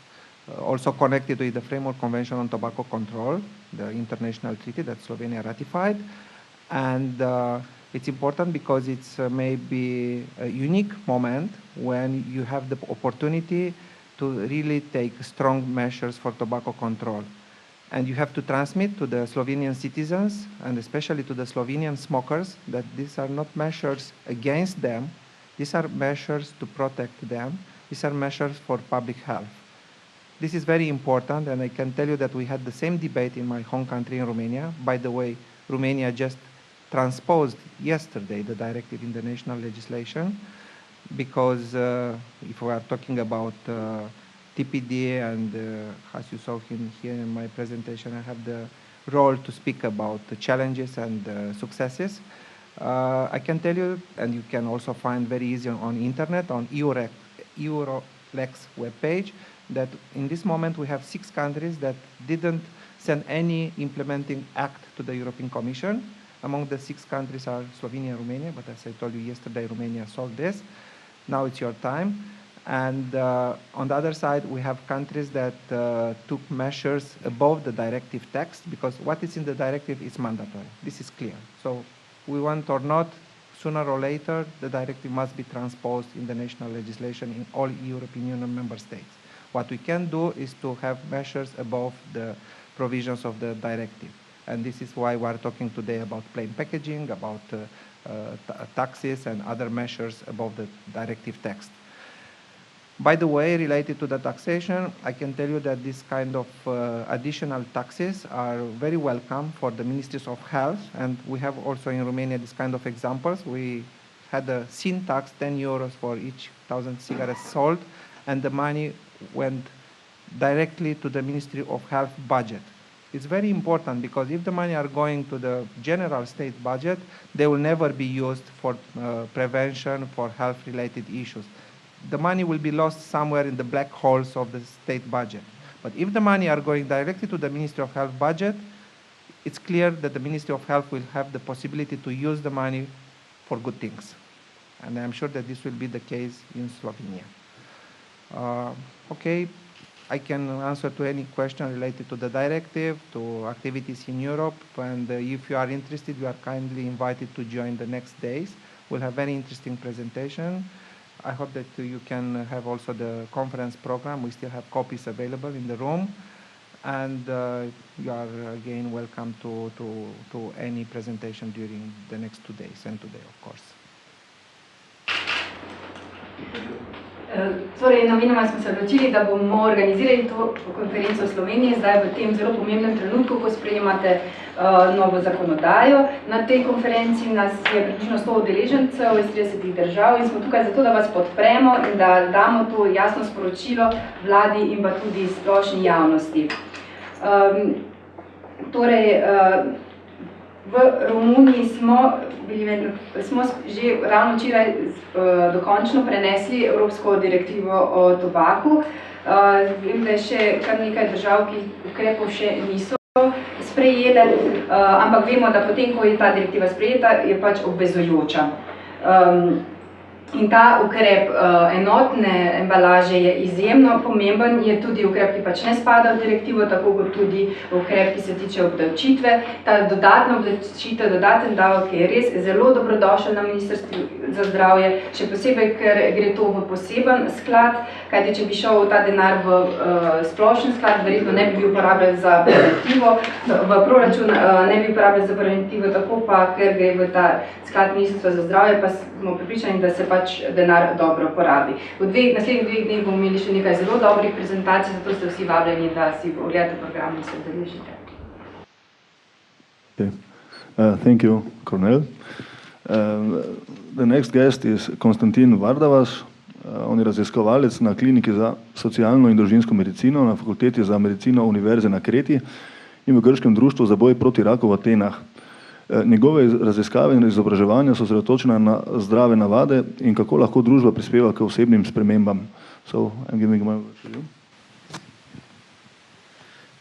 also connected with the Framework Convention on Tobacco Control, the international treaty that Slovenia ratified. And it's important because it's maybe a unique moment when you have the opportunity to really take strong measures for tobacco control. And you have to transmit to the Slovenian citizens, and especially to the Slovenian smokers, that these are not measures against them, these are measures to protect them, these are measures for public health. This is very important, and I can tell you that we had the same debate in my home country in Romania. By the way, Romania just transposed yesterday the directive in the national legislation, because if we are talking about TPD, and as you saw here in my presentation, I have the role to speak about the challenges and successes. I can tell you, and you can also find very easy on internet, on Eurolex webpage, that in this moment we have 6 countries that didn't send any implementing act to the European Commission. Among the 6 countries are Slovenia and Romania, but as I told you yesterday, Romania solved this. Now it's your time. And on the other side, we have countries that took measures above the directive text, because what is in the directive is mandatory. This is clear. So we want or not, sooner or later, the directive must be transposed in the national legislation in all European Union member states. What we can do is to have measures above the provisions of the directive. And this is why we are talking today about plain packaging, about taxes and other measures above the directive text. By the way, related to the taxation, I can tell you that this kind of additional taxes are very welcome for the Ministries of Health, and we have also in Romania this kind of examples. We had a sin tax, 10 euros for each 1,000 cigarettes sold, and the money went directly to the Ministry of Health budget. It's very important, because if the money are going to the general state budget, they will never be used for prevention, for health-related issues. The money will be lost somewhere in the black holes of the state budget. But if the money are going directly to the Ministry of Health budget, it's clear that the Ministry of Health will have the possibility to use the money for good things. And I'm sure that this will be the case in Slovenia. Okay, I can answer to any question related to the directive, to activities in Europe, and if you are interested, you are kindly invited to join the next days. We'll have very interesting presentation. I hope that you can have also the conference program. We still have copies available in the room. And you are again welcome to any presentation during the next 2 days, and today, of course. Torej, namenoma smo se odločili, da bomo organizirali to konferenco v Sloveniji zdaj v tem zelo pomembnem trenutku, ko sprejemate novo zakonodajo. Na tej konferenci nas je približno 100 udeležencev iz 30 držav in smo tukaj zato, da vas podpremo in da damo to jasno sporočilo vladi in pa tudi splošni javnosti. Torej, v Romuniji smo že ravno včeraj dokončno prenesli Evropsko direktivo o tobaku. Vem, da je še kar nekaj držav, ki ukrepov še niso sprejele, ampak vemo, da potem, ko je ta direktiva sprejeta, je pač obvezujoča. In ta ukrep enotne embalaže je izjemno pomemben, je tudi ukrep, ki pač ne spada v direktivo, tako kot tudi ukrep, ki se tiče obdavčitve. Ta dodatna obdavčitev, dodaten davek je res zelo dobrodošel na Ministrstvu za zdravje, še posebej, ker gre to v poseben sklad, kajti če bi šel ta denar v splošen sklad, verjetno ne bi bil uporabljen za preventivo, v proračun ne bi uporabljen za preventivo, tako pa, ker gre v ta sklad Ministrstva za zdravje, pa smo pripričani, da se pač denar dobro porabi. V naslednjih 2 dneh bomo imeli še nekaj zelo dobrih prezentacij, zato ste vsi vabljeni, da si ogledate program in se udeležite. Okay. Thank you, Kornel. The next guest is Konstantin Vardavas. On je raziskovalec na kliniki za socialno in družinsko medicino na Fakulteti za medicino Univerze na Kreti in v Grškem društvu za boj proti raku v Atenah. Njegove raziskave in izobraževanja so osredotočene na zdrave navade in kako lahko družba prispeva k osebnim spremembam. So, I'm giving my word to you.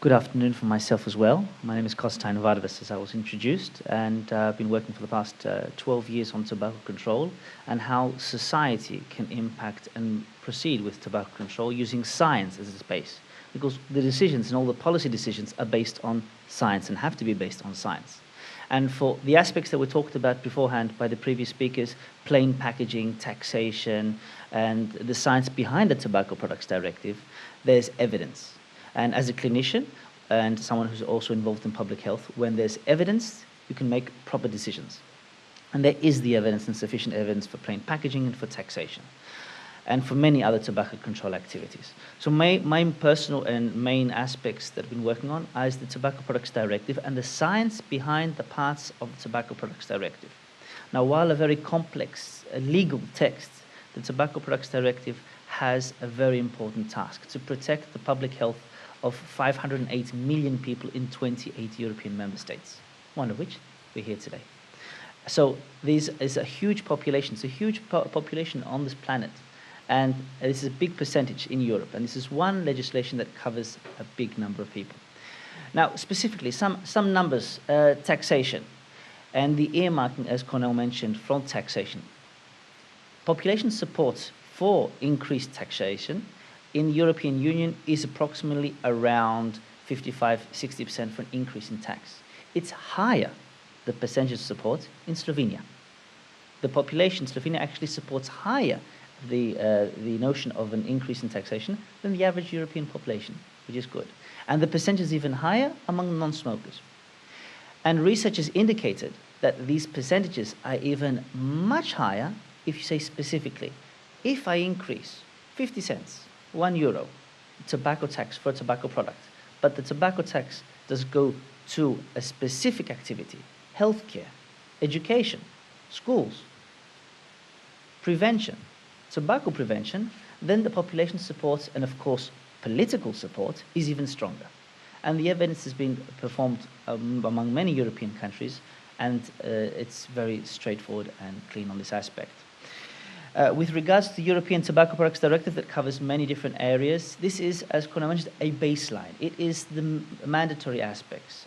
Good afternoon from myself as well. My name is Kostain Vardavas, as I was introduced, and I've been working for the past 12 years on tobacco control and how society can impact and proceed with tobacco control using science as its base. Because the decisions and all the policy decisions are based on science and have to be based on science. And for the aspects that were talked about beforehand by the previous speakers, plain packaging, taxation, and the science behind the Tobacco Products Directive, there's evidence. And as a clinician and someone who's also involved in public health, when there's evidence, you can make proper decisions. And there is the evidence and sufficient evidence for plain packaging and for taxation, and for many other tobacco control activities. So my personal and main aspects that I've been working on is the Tobacco Products Directive and the science behind the parts of the Tobacco Products Directive. Now, while a very complex legal text, the Tobacco Products Directive has a very important task to protect the public health of 508 million people in 28 European member states, one of which we're here today. So this is a huge population. It's a huge population on this planet. And this is a big percentage in Europe. And this is one legislation that covers a big number of people. Now, specifically, some numbers, taxation, and the earmarking, as Cornel mentioned, from taxation. Population support for increased taxation in the European Union is approximately around 55–60% for an increase in tax. It's higher, the percentage of support, in Slovenia. The population in Slovenia actually supports higher the notion of an increase in taxation than the average European population, which is good. And the percentage is even higher among non-smokers. And research has indicated that these percentages are even much higher if you say specifically, if I increase 50 cents, €1, tobacco tax for a tobacco product, but the tobacco tax does go to a specific activity, healthcare, education, schools, prevention, tobacco prevention, then the population support and, of course, political support is even stronger. And the evidence has been performed among many European countries, and it's very straightforward and clean on this aspect. With regards to the European Tobacco Products Directive that covers many different areas, this is, as Cornel mentioned, a baseline. It is the mandatory aspects.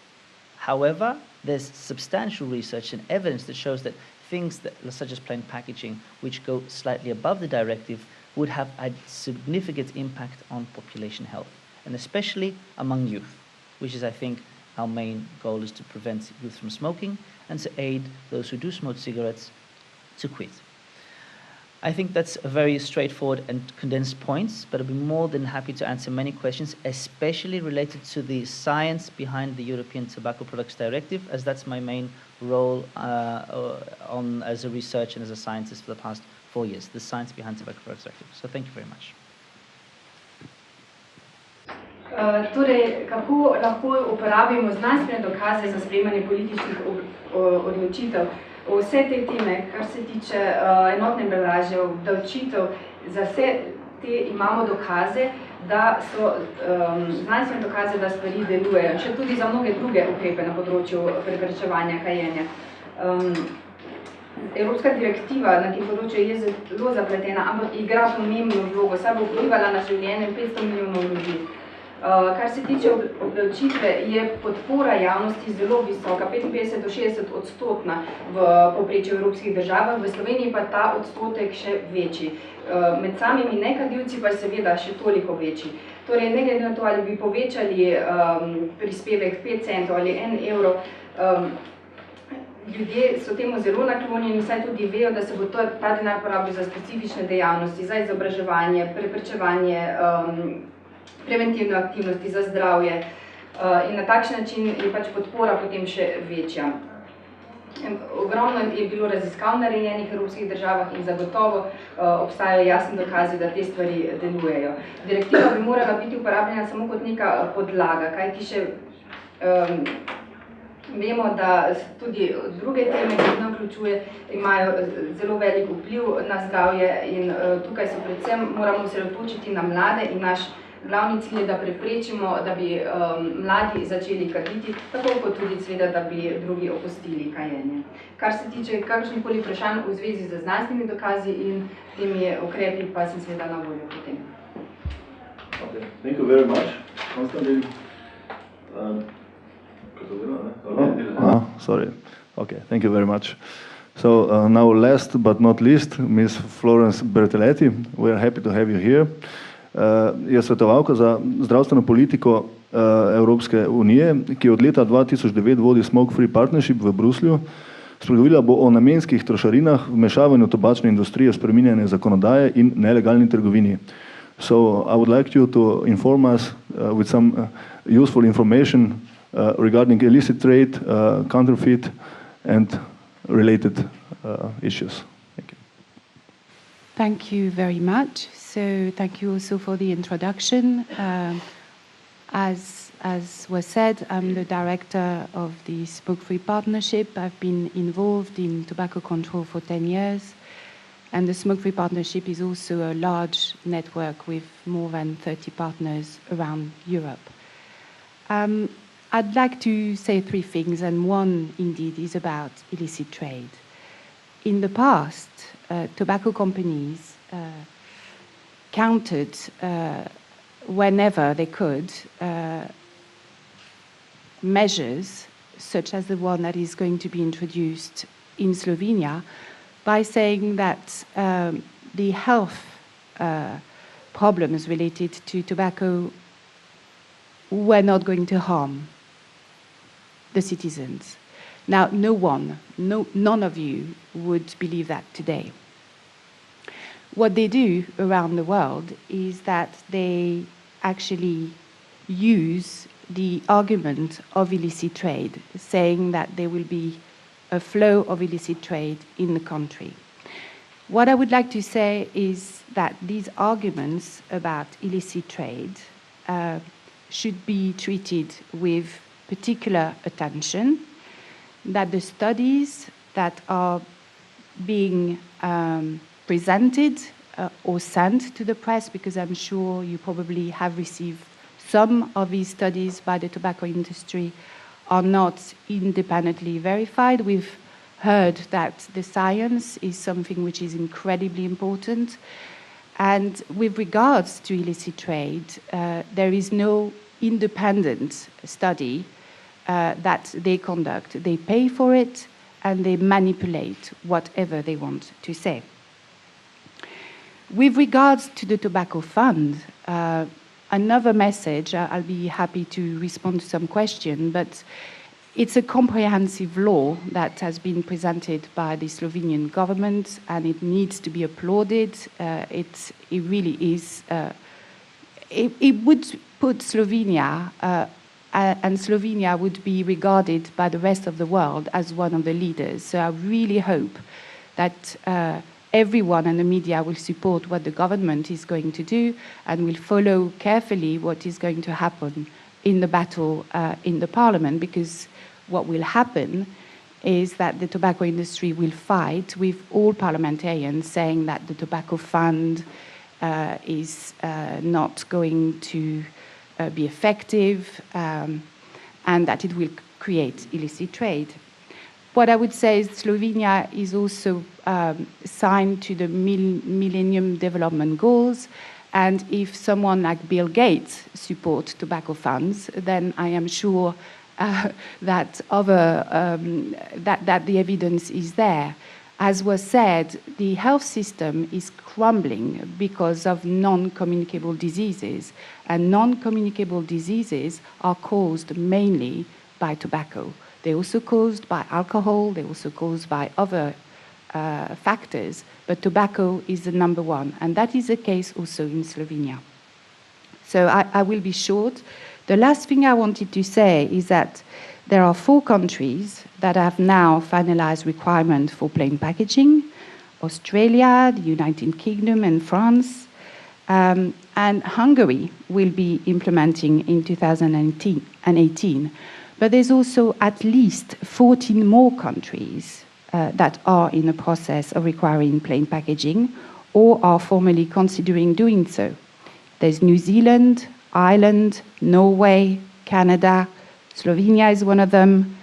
However, there's substantial research and evidence that shows that things that, such as plain packaging, which go slightly above the directive, would have a significant impact on population health, and especially among youth, which is, I think, our main goal is to prevent youth from smoking and to aid those who do smoke cigarettes to quit. I think that's a very straightforward and condensed points, but I'll be more than happy to answer many questions, especially related to the science behind the European Tobacco Products Directive, as that's my main role as a researcher and as a scientist for the past 4 years, the science behind Tobacco Products Directive. So thank you very much. Torej, kako lahko uporabimo znanstvene dokaze za sprejemanje političnih odločitev? Vse te teme, kar se tiče enotne embalaže, obdavčitev, za vse te imamo dokaze, da so znanstvene dokaze, da stvari delujejo, še tudi za mnoge druge ukrepe na področju preprečevanja kajenja. Evropska direktiva na tem področju je zelo zapletena, ampak igra pomembno vlogo, saj bo vplivala na življenje 500 milijonov ljudi. Kar se tiče obdavčitve, je podpora javnosti zelo visoka, 55–60% v povprečju evropskih državah, v Sloveniji pa ta odstotek še večji. Med samimi nekadilci pa je seveda še toliko večji. Torej, ne glede na to, ali bi povečali prispevek 5 centov ali 1 evro, ljudje so temu zelo naklonjeni, saj tudi vejo, da se bo ta denar porabil za specifične dejavnosti, za izobraževanje, preprečevanje preventivne aktivnosti za zdravje in na takšen način je pač podpora potem še večja. Ogromno je bilo raziskav narejenih v evropskih državah in zagotovo obstajajo jasni dokazi, da te stvari delujejo. Direktiva bi morala biti uporabljena samo kot neka podlaga, kajti še vemo, da tudi druge teme, ki jih vključuje, imajo zelo velik vpliv na zdravje in tukaj se predvsem moramo osredotočiti na mlade in naš glavni cilj je, da preprečimo, da bi mladi začeli kaditi, tako kot tudi seveda, da bi drugi opustili kajenje. Kar se tiče kakšnikoli vprašanj v zvezi z znanstvenimi dokazi in temi ukrepi, pa sem seveda na voljo potem. Okay. Thank you very much, Konstantin. Sorry. Okay, thank you very much. So now last but not least, Ms. Florence Bertoletti, we are happy to have you here. Je svetovalka za zdravstveno politiko Evropske unije, ki od leta 2009 vodi Smoke Free Partnership v Bruslju. Spregovorila bo o namenskih trošarinah, vmešavanju tobačne industrije, spreminjanje zakonodaje in nelegalni trgovini. So I would like you to inform us with some useful information regarding illicit trade, counterfeit and related issues. Thank you. Thank you very much. So thank you also for the introduction. As was said, I'm the director of the Smoke Free Partnership. I've been involved in tobacco control for 10 years. And the Smoke Free Partnership is also a large network with more than 30 partners around Europe. I'd like to say three things, and one indeed is about illicit trade. In the past, tobacco companies countered whenever they could measures such as the one that is going to be introduced in Slovenia by saying that the health problems related to tobacco were not going to harm the citizens. Now, none of you would believe that today. What they do around the world is that they actually use the argument of illicit trade, saying that there will be a flow of illicit trade in the country. What I would like to say is that these arguments about illicit trade should be treated with particular attention, that the studies that are being presented or sent to the press, because I'm sure you probably have received some of these studies by the tobacco industry, are not independently verified. We've heard that the science is something which is incredibly important. And with regards to illicit trade, there is no independent study that they conduct. They pay for it and they manipulate whatever they want to say. With regards to the Tobacco Fund, another message, I'll be happy to respond to some question, but it's a comprehensive law that has been presented by the Slovenian government, and it needs to be applauded. It really is. It would put Slovenia, and Slovenia would be regarded by the rest of the world as one of the leaders. So I really hope that everyone and the media will support what the government is going to do and will follow carefully what is going to happen in the battle in the parliament, because what will happen is that the tobacco industry will fight with all parliamentarians saying that the tobacco fund is not going to be effective and that it will create illicit trade. What I would say is Slovenia is also signed to the Millennium Development Goals, and if someone like Bill Gates supports tobacco funds, then I am sure that the evidence is there. As was said, the health system is crumbling because of non-communicable diseases, and non-communicable diseases are caused mainly by tobacco. They're also caused by alcohol, they're also caused by other factors, but tobacco is the number one, and that is the case also in Slovenia. So I will be short. The last thing I wanted to say is that there are 4 countries that have now finalized requirements for plain packaging: Australia, the United Kingdom, and France. And Hungary will be implementing in 2018. But there's also at least 14 more countries that are in the process of requiring plain packaging or are formally considering doing so. There's New Zealand, Ireland, Norway, Canada, Slovenia is one of them,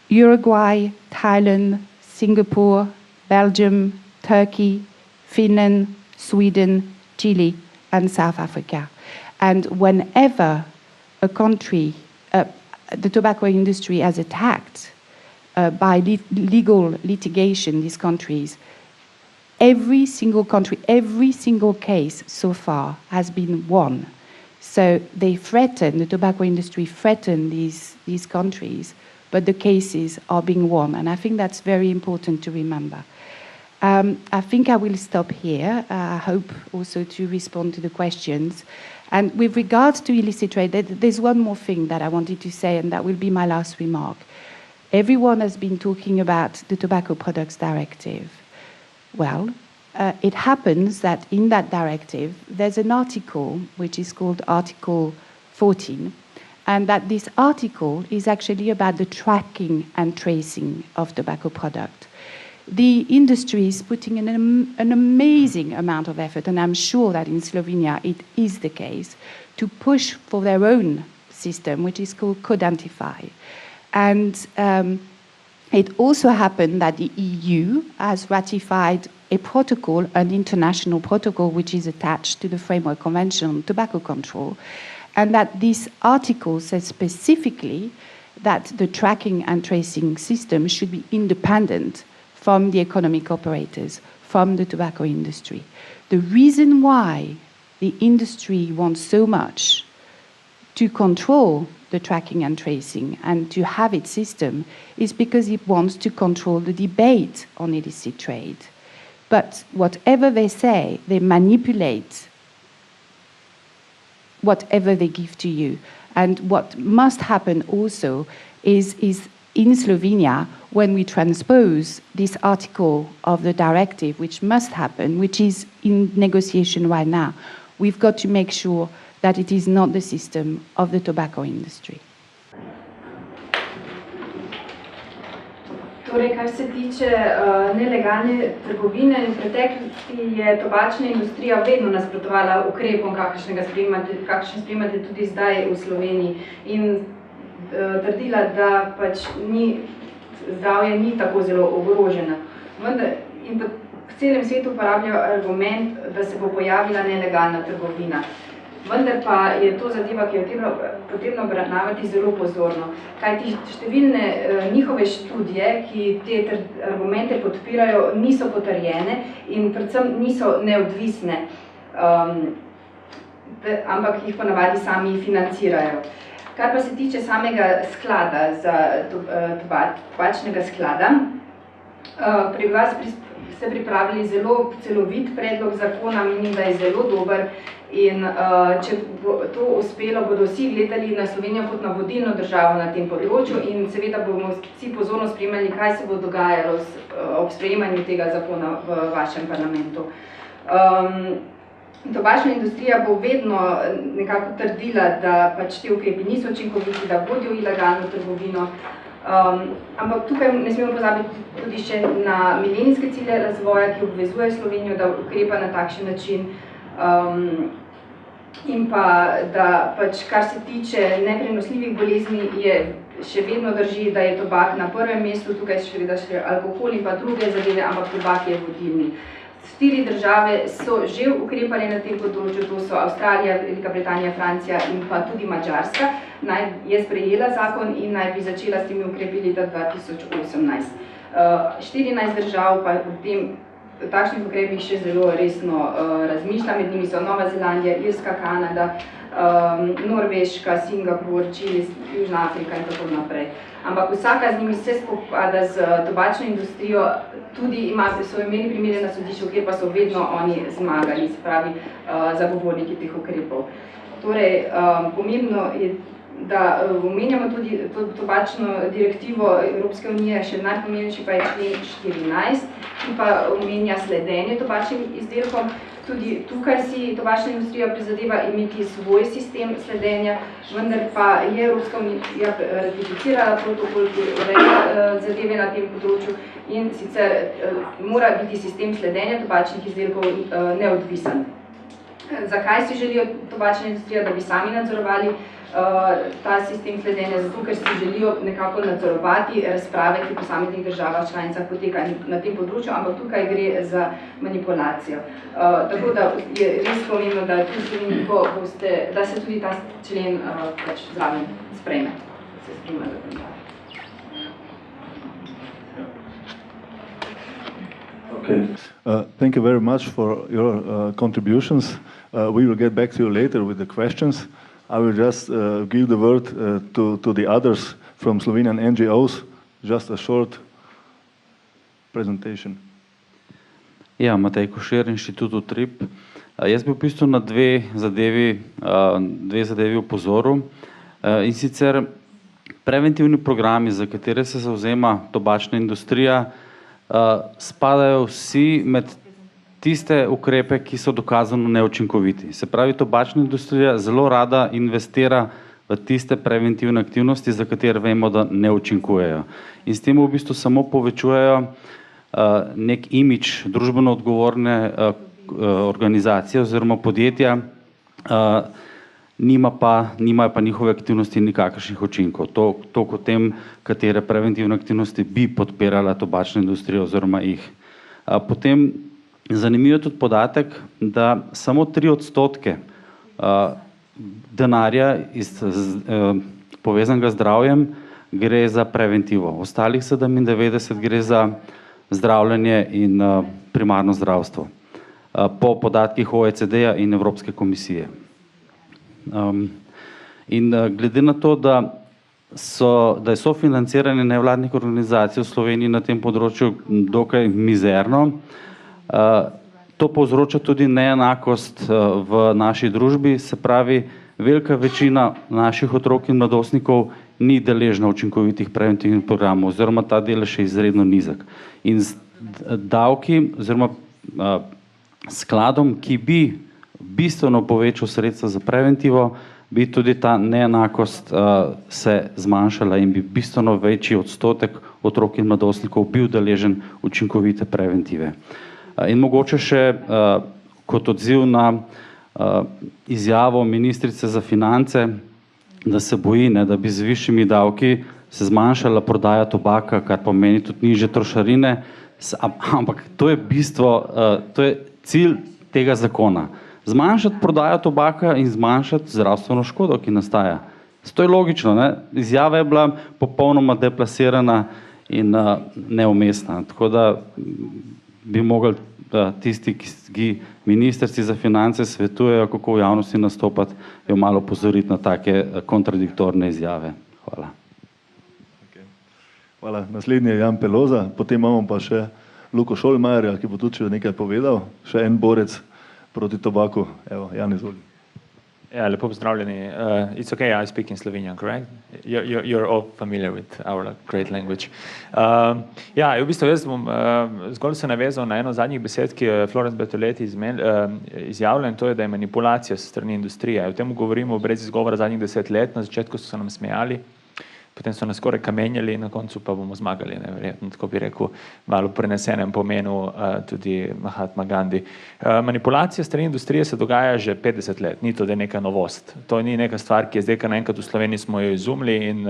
Uruguay, Thailand, Singapore, Belgium, Turkey, Finland, Sweden, Chile, and South Africa. And whenever a country, the tobacco industry has attacked by legal litigation these countries, every single country, every single case so far has been won. So they threaten, the tobacco industry threaten these countries, but the cases are being won. And I think that's very important to remember. I think I will stop here. I hope also to respond to the questions. And with regards to illicit trade, there's one more thing that I wanted to say, and that will be my last remark. Everyone has been talking about the Tobacco Products Directive. Well, it happens that in that directive, there's an article which is called Article 14, and that this article is actually about the tracking and tracing of tobacco product. The industry is putting in an amazing amount of effort, and I'm sure that in Slovenia it is the case, to push for their own system, which is called Codentify. And it also happened that the EU has ratified a protocol, an international protocol, which is attached to the Framework Convention on Tobacco Control, and that this article says specifically that the tracking and tracing system should be independent from the economic operators, from the tobacco industry. The reason why the industry wants so much to control the tracking and tracing and to have its system is because it wants to control the debate on illicit trade. But whatever they say, they manipulate whatever they give to you. And what must happen also is in Slovenia, when we transpose this article of the directive, which must happen, which is in negotiation right now, we've got to make sure that it is not the system of the tobacco industry. Torej, kar se tiče nelegalne trgovine, in v preteklosti je tobačna industrija vedno nasprotovala ukrepom, kakšne sprejemate tudi zdaj v Sloveniji, in trdila, da pač zdravje ni tako zelo ogroženo. In po celem svetu uporabljajo argument, da se bo pojavila nelegalna trgovina. Vendar pa je to zadeva, ki je potrebno obravnavati zelo pozorno. Kajti številne njihove študije, ki te argumente podpirajo, niso potrjene in predvsem niso neodvisne, ampak jih ponavadi sami financirajo. Kar pa se tiče samega sklada, tobačnega sklada, pri vas ste pripravili zelo celovit predlog zakona, menim, da je zelo dober. In če bo to uspelo, bodo vsi gledali na Slovenijo kot na vodilno državo na tem področju in seveda bomo vsi pozorno spremljali, kaj se bo dogajalo ob sprejemanju tega zakona v vašem parlamentu. Tobačna industrija bo vedno nekako trdila, da pač te ukrepi niso učinkoviti, da vodijo ilegalno trgovino, ampak tukaj ne smemo pozabiti tudi še na milenijske cilje razvoja, ki obvezuje Slovenijo, da ukrepa na takšen način. In pa, da pač kar se tiče neprenosljivih bolezni, je še vedno drži, da je tobak na prvem mestu, tukaj seveda še alkohol in pa druge zadeve, ampak tobak je vodilni. 4 države so že ukrepali na tem področju, to so Avstralija, Velika Britanija, Francija in pa tudi Madžarska. Je sprejela zakon in naj bi začela s temi ukrepi leta 2018. 14 držav pa v tem takšnih ukrepih še zelo resno razmišlja, med njimi so Nova Zelandija, Irska, Kanada, Norveška, Singapur, Čili, Južna Afrika in tako naprej. Ampak vsaka z njimi se spopada z tobačno industrijo, tudi so imeli primere na sodišču, kjer pa so vedno oni zmagali, se pravi zagovorniki teh ukrepov. Torej, pomembno je, da omenjamo tudi tobačno direktivo Evropske unije, še najpomembnejši pa je člen 14, ki pa omenja sledenje tobačnim izdelkom. Tudi tukaj si tobačna industrija prizadeva imeti svoj sistem sledenja, vendar pa je Evropska unija ratificirala protokol, ki ureja zadeve na tem področju in sicer mora biti sistem sledenja tobačnih izdelkov neodvisen. Zakaj si želijo tobačna industrija, da bi sami nadzorovali ta sistem sledenja? Zato, ker si želijo nekako nadzorovati razprave, ki v posameznih državah članicah potekajo na tem področju, ampak tukaj gre za manipulacijo. Tako da je res pomembno, da se tudi ta člen zraven sprejme. se sprejema zakonodaja. Okay. Thank you very much for your contributions. We will get back to you later with the questions. I will just give the word to the others from Slovenian NGOs. Just a short presentation. Ja, Matej Košir, Inštitut Utrip. Jaz bi v bistvu na dve zadevi opozoril. In sicer preventivni programi, za katere se zavzema tobačna industrija, spadajo vsi med tiste ukrepe, ki so dokazano neučinkoviti. Se pravi, tobačna industrija zelo rada investira v tiste preventivne aktivnosti, za katere vemo, da ne učinkujejo. In s tem v bistvu samo povečujejo nek imidž družbeno odgovorne organizacije oziroma podjetja, nimajo pa njihove aktivnosti nikakršnih učinkov. To kot tem, katere preventivne aktivnosti bi podpirala tobačna industrija oziroma jih. Potem zanimiv je tudi podatek, da samo 3% denarja povezanega z zdravjem gre za preventivo. Ostalih 97 gre za zdravljenje in primarno zdravstvo. Po podatkih OECD-ja in Evropske komisije. In glede na to, da je sofinanciranje nevladnih organizacij v Sloveniji na tem področju dokaj mizerno, to povzroča tudi neenakost v naši družbi, se pravi, velika večina naših otrok in mladostnikov ni deležna učinkovitih preventivnih programov, oziroma ta delež je izredno nizek. In z davki oziroma skladom, ki bi bistveno povečal sredstva za preventivo, bi tudi ta neenakost se zmanjšala in bi bistveno večji odstotek otrok in mladostnikov bil deležen učinkovite preventive. In mogoče še kot odziv na izjavo ministrice za finance, da se boji, da bi z višjimi davki se zmanjšala prodaja tobaka, kar pomeni tudi nižje trošarine, ampak to je bistvo, to je cilj tega zakona. Zmanjšati prodajo tobaka in zmanjšati zdravstveno škodo, ki nastaja. To je logično, ne? Izjava je bila popolnoma deplasirana in neumestna. Tako da bi mogli tisti, ki ministrci za finance svetujejo, kako v javnosti nastopati, jo malo pozoriti na take kontradiktorne izjave. Hvala. Hvala. Naslednji je Jan Peloza, potem imamo pa še Luko Šolmajerja, ki bo tudi nekaj povedal, še en borec proti tobaku. Evo, Jan, izvoli. Ja, lepo pozdravljeni. It's okay, I speak in Slovenian, correct? You're all familiar with our great language. Ja, v bistvu jaz bom zgolj se navezal na eno zadnjih besed, ki je Florence Bertoletti izjavila, in to je, da je manipulacija s strani industrije. O tem govorimo brez izgovora zadnjih 10 let, na začetku so nam smejali, potem so nas skoraj kamenjali, na koncu pa bomo zmagali, neverjetno, tako bi rekel, malo prenesenem pomenu tudi Mahatma Gandhi. Manipulacija strani industrije se dogaja že 50 let, ni to, da je neka novost. To ni neka stvar, ki je zdaj, kar naenkrat v Sloveniji smo jo izumili in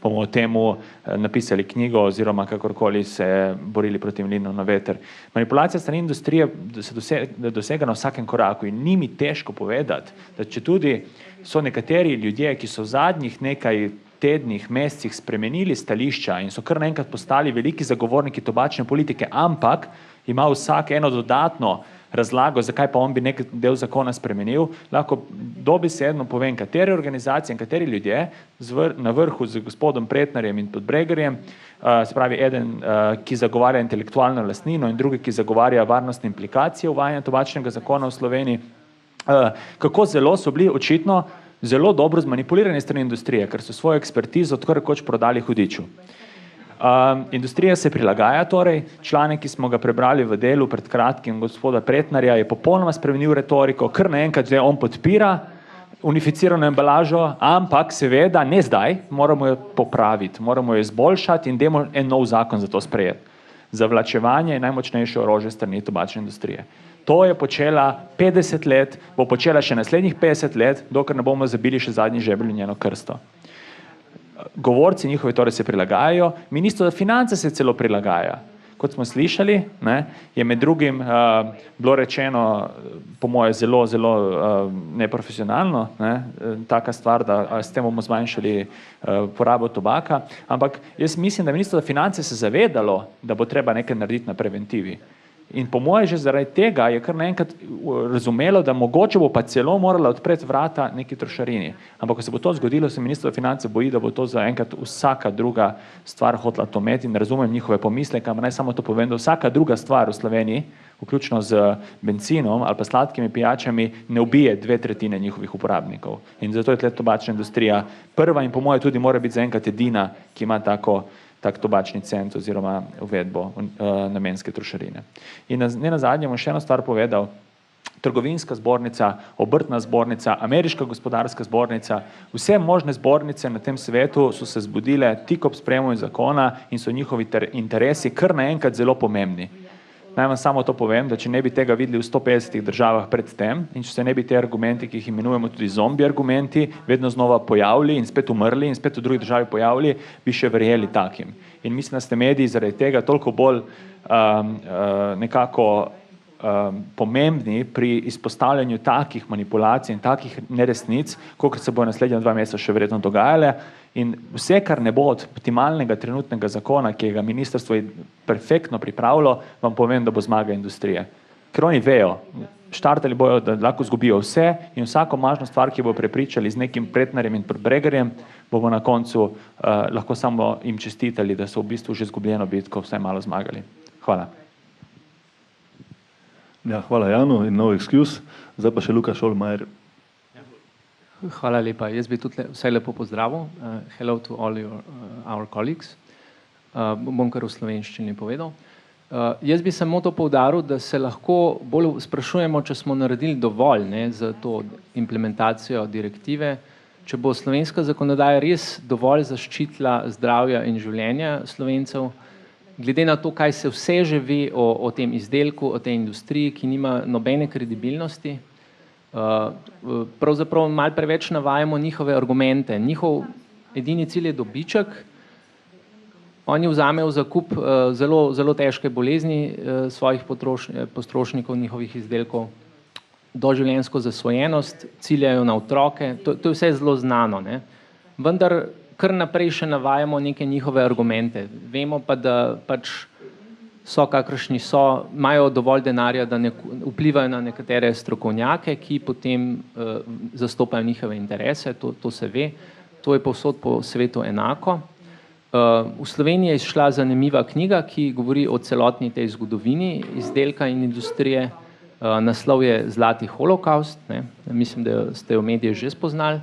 bomo o temu napisali knjigo oziroma kakorkoli se borili proti mlinu na veter. Manipulacija strani industrije se dosega na vsakem koraku in ni mi težko povedati, da če tudi so nekateri ljudje, ki so v zadnjih nekaj tednih, mesecih spremenili stališča in so kar naenkrat postali veliki zagovorniki tobačne politike, ampak ima vsak eno dodatno razlago, zakaj pa on bi nek del zakona spremenil, lahko dobesedno povem, katere organizacije in kateri ljudje na vrhu z gospodom Pretnarjem in Podbregarjem, se pravi eden, ki zagovarja intelektualno lastnino in drugi, ki zagovarja varnostne implikacije uvajanja tobačnega zakona v Sloveniji, kako zelo so bili očitno zelo dobro zmanipulirani strani industrije, ker so svojo ekspertizo tako rekoč prodali hudiču. Industrija se prilagaja torej, članek, ki smo ga prebrali v Delu pred kratkim gospoda Pretnarja, je popolnoma spremenil retoriko, kar naenkrat zdaj on podpira unificirano embalažo, ampak seveda ne zdaj, moramo jo popraviti, moramo jo izboljšati in dajmo en nov zakon za to sprejeti. Zavlačevanje je najmočnejše orožje strani tobačne industrije. To je počela 50 let, bo počela še naslednjih 50 let, dokler ne bomo zabili še zadnji žebelj v njeno krsto. Govorci njihovi torej se prilagajajo, minister za finance se celo prilagaja. Kot smo slišali, ne, je med drugim bilo rečeno, po moje, zelo, zelo neprofesionalno, ne, taka stvar, da s tem bomo zmanjšali porabo tobaka, ampak jaz mislim, da Ministrstvo za finance se zavedalo, da bo treba nekaj narediti na preventivi. In po moje že zaradi tega je kar naenkrat razumelo, da mogoče bo pa celo morala odpreti vrata neki trošarini. Ampak ko se bo to zgodilo, se Ministrstvo za finance boji, da bo to zaenkrat vsaka druga stvar hotela to imeti in razumem njihove pomisleke, ampak naj samo to povem, da vsaka druga stvar v Sloveniji, vključno z benzinom ali pa sladkimi pijačami, ne ubije 2/3 njihovih uporabnikov. In zato je tle tobačna industrija prva in po moje tudi mora biti zaenkrat edina, ki ima tak tobačni cent oziroma uvedbo namenske trošarine. In ne nazadnje bom še eno stvar povedal, trgovinska zbornica, obrtna zbornica, ameriška gospodarska zbornica, vse možne zbornice na tem svetu so se zbudile tik ob sprejemu zakona in so njihovi interesi kar naenkrat zelo pomembni. Naj vam samo to povem, da če ne bi tega videli v 150 državah pred tem in če se ne bi te argumenti, ki jih imenujemo tudi zombi argumenti, vedno znova pojavili in spet umrli in spet v drugi državi pojavili, bi še verjeli takim. In mislim, da ste mediji zaradi tega toliko bolj nekako pomembni pri izpostavljanju takih manipulacij in takih neresnic, kolikor se bo naslednja 2 meseca še verjetno dogajale. In vse, kar ne bo od optimalnega trenutnega zakona, ki ga ministrstvo je perfektno pripravilo, vam povem, da bo zmaga industrije. Ker oni vejo, štartali bojo, da lahko zgubijo vse in vsako možno stvar, ki bo prepričali z nekim Pretnarjem in Bregerjem, bomo na koncu lahko samo jim čestitali, da so v bistvu že zgubljeno bitko vsaj malo zmagali. Hvala. Ja, hvala Janu in no excuse. Zdaj pa še Luka Šolmajer. Hvala lepa. Jaz bi tudi vse lepo pozdravil. Hello to all our colleagues. Bom kar v slovenščini povedal. Jaz bi samo to poudaril, da se lahko bolj sprašujemo, če smo naredili dovolj za to implementacijo direktive, če bo slovenska zakonodaja res dovolj zaščitila zdravja in življenja Slovencev, glede na to, kaj se vse že ve o tem izdelku, o tej industriji, ki nima nobene kredibilnosti. Pravzaprav malo preveč navajamo njihove argumente. Njihov edini cilj je dobiček. Oni vzamejo v zakup zelo težke bolezni svojih potrošnikov, njihovih izdelkov, doživljenjsko zasvojenost, ciljajo na otroke. To je vse zelo znano, ne? Vendar kar naprej še navajamo neke njihove argumente. Vemo pa, da pač so kakršni so, imajo dovolj denarja, da vplivajo na nekatere strokovnjake, ki potem zastopajo njihove interese, to se ve, to je povsod po svetu enako. V Sloveniji je izšla zanimiva knjiga, ki govori o celotni tej zgodovini izdelka in industrije. Naslov je Zlati holokaust, ne? Mislim, da ste jo medije že spoznali.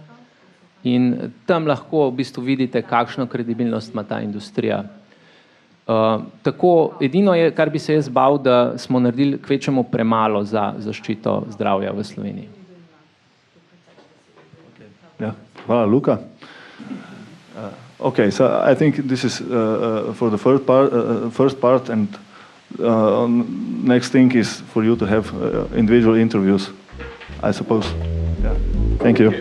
In tam lahko v bistvu vidite, kakšno kredibilnost ima ta industrija. Tako, edino je, kar bi se jaz bal, da smo naredili kvečemu premalo za zaščito zdravja v Sloveniji. Ja, hvala, Luka. Okay, so I think this is for the first part and next thing is for you to have individual interviews, I suppose. Yeah. Thank you.